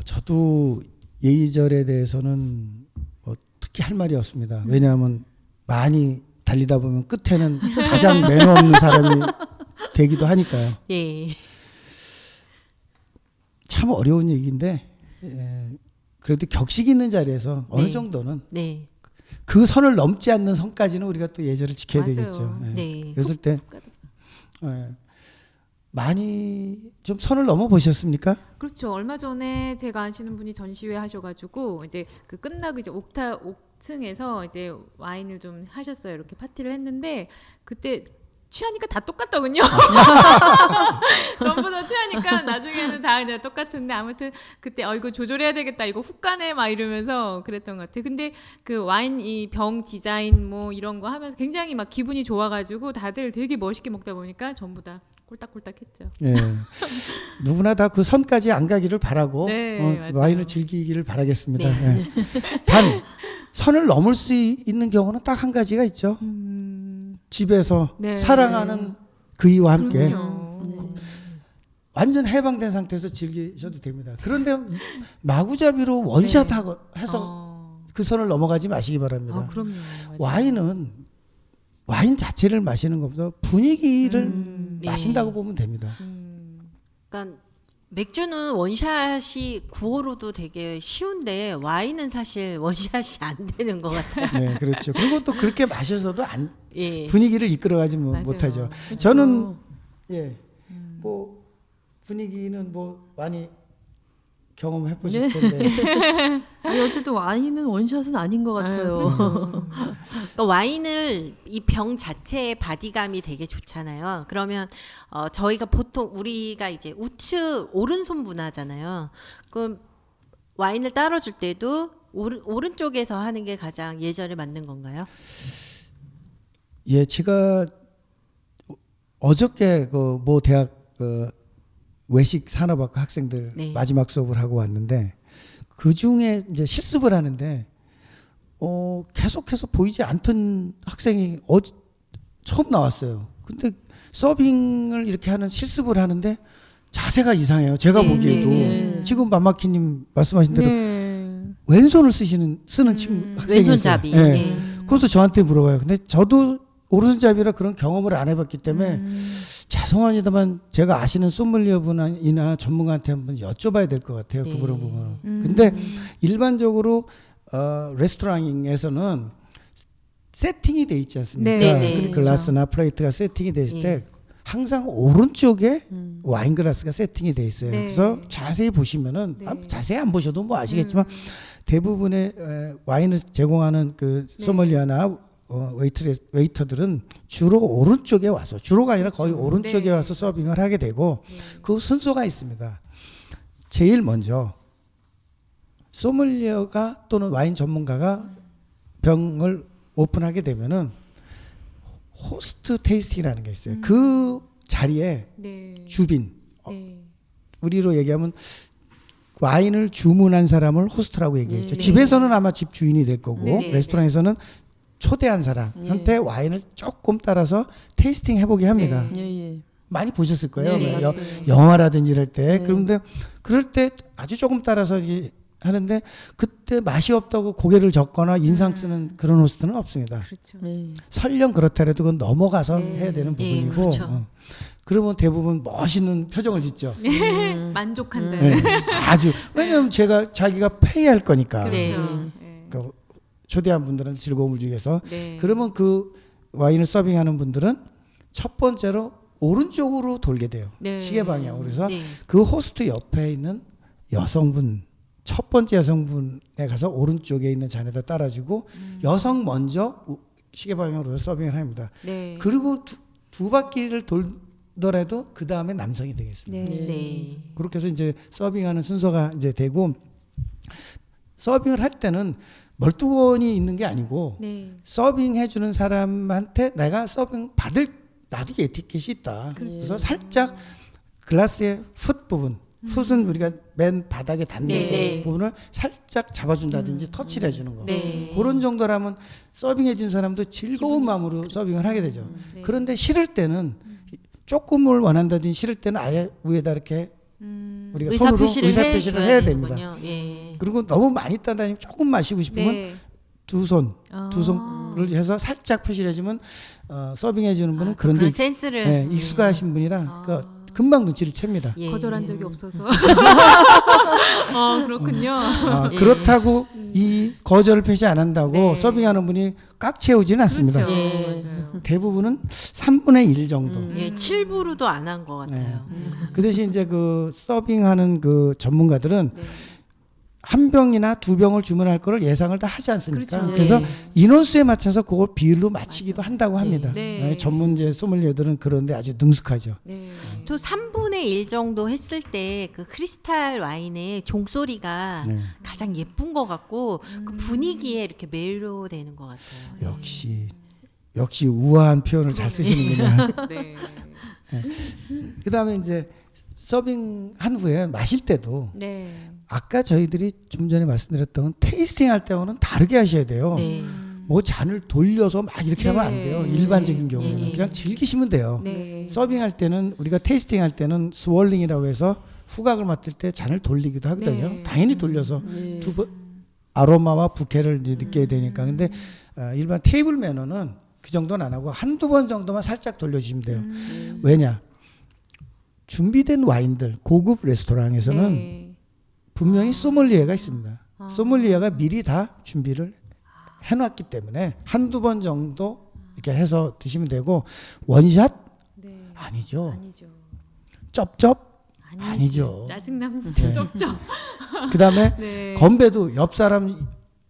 저도 예의절에 대해서는 뭐 특히 할 말이 없습니다. 왜냐하면 많이 달리다 보면 끝에는 가장 매너 없는 사람이 되기도 하니까요. 예. 참 어려운 얘기인데 그래도 격식 있는 자리에서 어느 네. 정도는 네. 그 선을 넘지 않는 선까지는 우리가 또 예절을 지켜야 맞아요. 되겠죠. 네. 그랬을 때 많이 좀 선을 넘어 보셨습니까? 그렇죠. 얼마 전에 제가 아시는 분이 전시회 하셔가지고 이제 그 끝나고 이제 옥층에서 이제 와인을 좀 하셨어요. 이렇게 파티를 했는데 그때 취하니까 다 똑같더군요. 전부 다 취하니까 나중에는 다 그냥 똑같은데 아무튼 그때 이거 조절해야 되겠다. 이거 훅 가네 막 이러면서 그랬던 것 같아요. 근데 그 와인 이 병 디자인 뭐 이런 거 하면서 굉장히 막 기분이 좋아가지고 다들 되게 멋있게 먹다 보니까 전부 다 꼴딱꼴딱했죠. 예. 누구나 다 그 선까지 안 가기를 바라고 네, 맞아요. 와인을 즐기기를 바라겠습니다. 네. 예. 단 선을 넘을 수 있는 경우는 딱 한 가지가 있죠. 집에서 네. 사랑하는 그이와 함께 그럼요. 완전 해방된 상태에서 즐기셔도 됩니다. 그런데 마구잡이로 원샷하고 해서 그 선을 넘어가지 마시기 바랍니다. 그럼요. 맞아요. 와인은 와인 자체를 마시는 것보다 분위기를 네. 마신다고 보면 됩니다. 그러니까 맥주는 원샷이 구호로도 되게 쉬운데 와인은 사실 원샷이 안 되는 것 같아요. 네, 그렇죠. 그리고 또 그렇게 마셔서도 예. 분위기를 이끌어가지 맞아요. 못하죠. 그렇죠. 저는 뭐 분위기는 뭐 많이 경험해 보실 텐데 아니 어쨌든 와인은 원샷은 아닌 것 같아요. 그렇죠. 그러니까 와인을 이 병 자체의 바디감이 되게 좋잖아요. 그러면 저희가 보통 우리가 이제 우측 오른손 문화잖아요. 그럼 와인을 따라줄 때도 오른쪽에서 하는 게 가장 예절에 맞는 건가요? 예, 제가 어저께 그 모 대학 외식 산업학과 학생들 네. 마지막 수업을 하고 왔는데 그 중에 이제 실습을 하는데 계속해서 보이지 않던 학생이 처음 나왔어요. 근데 서빙을 이렇게 하는 실습을 하는데 자세가 이상해요. 제가 네, 보기에도 네. 지금 마마키님 말씀하신 대로 네. 왼손을 쓰는 친구 학생이 왼손잡이. 있어요. 예. 예. 그것도 저한테 물어봐요. 근데 저도 오른손잡이라 그런 경험을 안 해봤기 때문에 죄송합니다만 제가 아시는 소믈리어분이나 전문가한테 한번 여쭤봐야 될 것 같아요. 네. 그런 부분은. 근데 일반적으로 레스토랑에서는 세팅이 돼 있지 않습니까? 네, 네. 글라스나 플레이트가 세팅이 돼 있을 때 항상 오른쪽에 와인 글라스가 세팅이 돼 있어요. 네. 그래서 자세히 보시면은 네. 자세히 안 보셔도 뭐 아시겠지만 대부분의 와인을 제공하는 그 소믈리어나 웨이터들은 주로 오른쪽에 와서 주로가 아니라 거의 오른쪽에 네. 와서 서빙을 하게 되고 그 순서가 있습니다. 제일 먼저 소믈리어가 또는 와인 전문가가 병을 오픈하게 되면은 호스트 테이스팅이라는 게 있어요. 그 자리에 네. 주빈, 네. 우리로 얘기하면 와인을 주문한 사람을 호스트라고 얘기했죠. 네. 집에서는 아마 집 주인이 될 거고 네. 레스토랑에서는 초대한 사람한테 와인을 조금 따라서 테이스팅 해보게 합니다. 네. 예, 예. 많이 보셨을 거예요. 네, 여- 맞습니다. 영화라든지 이럴 때. 네. 그런데 그럴 때 아주 조금 따라서 하는데 그때 맛이 없다고 고개를 젓거나 인상 쓰는 그런 호스트는 없습니다. 그렇죠. 예. 설령 그렇더라도 그건 넘어가서 네. 해야 되는 예, 부분이고 그렇죠. 그러면 대부분 멋있는 표정을 짓죠. 만족한다. 네. 아주 왜냐하면 자기가 페이할 거니까 그렇죠. 네. 그 초대한 분들은 즐거움을 주기 위해서 네. 그러면 그 와인을 서빙하는 분들은 첫 번째로 오른쪽으로 돌게 돼요. 네. 시계 방향으로. 그래서 네. 그 호스트 옆에 있는 여성분 첫 번째 여성분에 가서 오른쪽에 있는 잔에다 따라주고 여성 먼저 시계 방향으로 서빙을 합니다. 네. 그리고 두 바퀴를 돌더라도 그 다음에 남성이 되겠습니다. 네. 네. 그렇게 해서 이제 서빙하는 순서가 이제 되고 서빙을 할 때는 멀뚱원이 있는 게 아니고 네. 서빙해 주는 사람한테 내가 서빙 받을 나도 에티켓이 있다. 그래서 살짝 글라스의 풋 부분, 풋은 우리가 맨 바닥에 닿는 네, 네. 부분을 살짝 잡아준다든지 터치를 해주는 거. 네. 그런 정도라면 서빙해 준 사람도 즐거운 마음으로 서빙을 하게 되죠. 네. 그런데 싫을 때는 조금을 원한다든지 싫을 때는 아예 위에다 이렇게 우리가 의사 손으로 표시를 의사 표시를 해줘야 해야 되는군요. 됩니다. 예. 그리고 너무 많이 따다니면 조금 마시고 싶으면 네. 두 손을 아. 해서 살짝 표시를 해주면 서빙해 주는 분은 아, 그런 데 그런 센스를 예, 익숙하신 분이라 그러니까 금방 눈치를 챕니다. 예. 거절한 적이 없어서. 그렇군요. 예. 그렇다고 이 거절을 표시 안 한다고 네. 서빙하는 분이 꽉 채우지는 않습니다. 그렇죠. 예. 맞아요. 대부분은 3분의 1 정도. 예, 7부로도 안 한 것 같아요. 그 대신 이제 그 서빙하는 그 전문가들은 네. 한 병이나 두 병을 주문할 거를 예상을 다 하지 않습니까? 그렇죠. 그래서 네. 인원수에 맞춰서 그걸 비율로 맞추기도 한다고 합니다. 네. 전문제 소믈리어들은 그런데 아주 능숙하죠. 네. 또 3분의 1 정도 했을 때 그 크리스탈 와인의 종소리가 네. 가장 예쁜 것 같고 그 분위기에 이렇게 매료되는 것 같아요. 역시 우아한 표현을 잘 쓰시는군요. 네. 그다음에 이제 서빙한 후에 마실 때도 네. 아까 저희들이 좀 전에 말씀드렸던 테이스팅 할 때와는 다르게 하셔야 돼요. 네. 뭐 잔을 돌려서 막 이렇게 네. 하면 안 돼요. 일반적인 네. 경우에는 네. 그냥 즐기시면 돼요. 네. 서빙할 때는 우리가 테이스팅 할 때는 스월링이라고 해서 후각을 맡을 때 잔을 돌리기도 하거든요. 네. 당연히 돌려서 예. 두 번 아로마와 부케를 이제 느껴야 되니까. 근데 일반 테이블 매너는 그 정도는 안 하고 한두 번 정도만 살짝 돌려주시면 돼요. 왜냐? 준비된 와인들 고급 레스토랑에서는 네. 분명히 소믈리에가 있습니다. 아. 소믈리에가 미리 다 준비를 해놨기 때문에 한두 번 정도 이렇게 해서 드시면 되고 원샷 네. 아니죠. 아니죠. 쩝쩝 아니지. 아니죠. 짜증나면 네. 쩝쩝. 그다음에 네. 건배도 옆 사람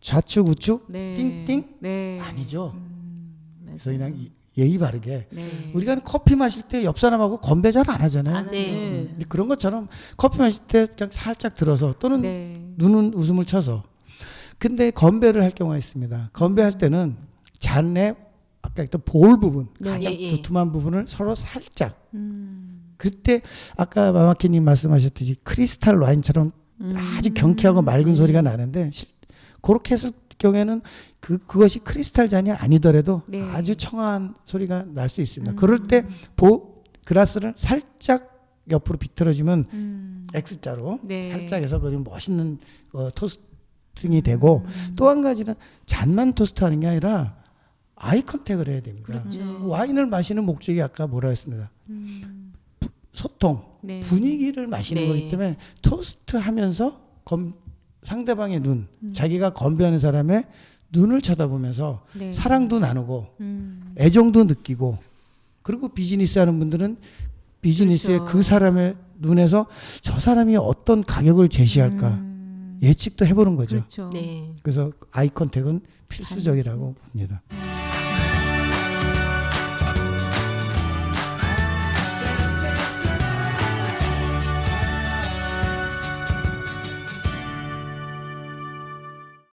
좌측 우측 네. 띵띵 네. 아니죠. 맞아요. 그래서 그냥 예의 바르게 네. 우리가 커피 마실 때 옆 사람하고 건배 잘 안 하잖아요. 안 네. 하죠. 근데 그런 것처럼 커피 마실 때 그냥 살짝 들어서 또는 네. 눈은 웃음을 쳐서. 근데 건배를 할 경우가 있습니다. 건배할 때는 잔의 아까 했던 볼 부분, 네. 가장 예, 예. 두툼한 부분을 서로 살짝. 그때 아까 마마키님 말씀하셨듯이 크리스탈 와인처럼 아주 경쾌하고 맑은 소리가 나는데 그렇게 했을 경우에는 그것이 크리스탈 잔이 아니더라도 네. 아주 청아한 소리가 날 수 있습니다. 그럴 때 그라스를 살짝 옆으로 비틀어주면 X자로 네. 살짝 해서 그런 멋있는 토스팅이 되고 또 한 가지는 잔만 토스트하는 게 아니라 아이 컨택을 해야 됩니다. 그렇죠. 와인을 마시는 목적이 아까 뭐라 했습니다. 소통, 네. 분위기를 마시는 네. 거기 때문에 토스트하면서 상대방의 눈, 자기가 건배하는 사람의 눈을 쳐다보면서 네. 사랑도 나누고 애정도 느끼고 그리고 비즈니스 하는 분들은 비즈니스에 그렇죠. 그 사람의 눈에서 저 사람이 어떤 가격을 제시할까 예측도 해보는 거죠. 그렇죠. 네. 그래서 아이 컨택은 필수적이라고 봅니다.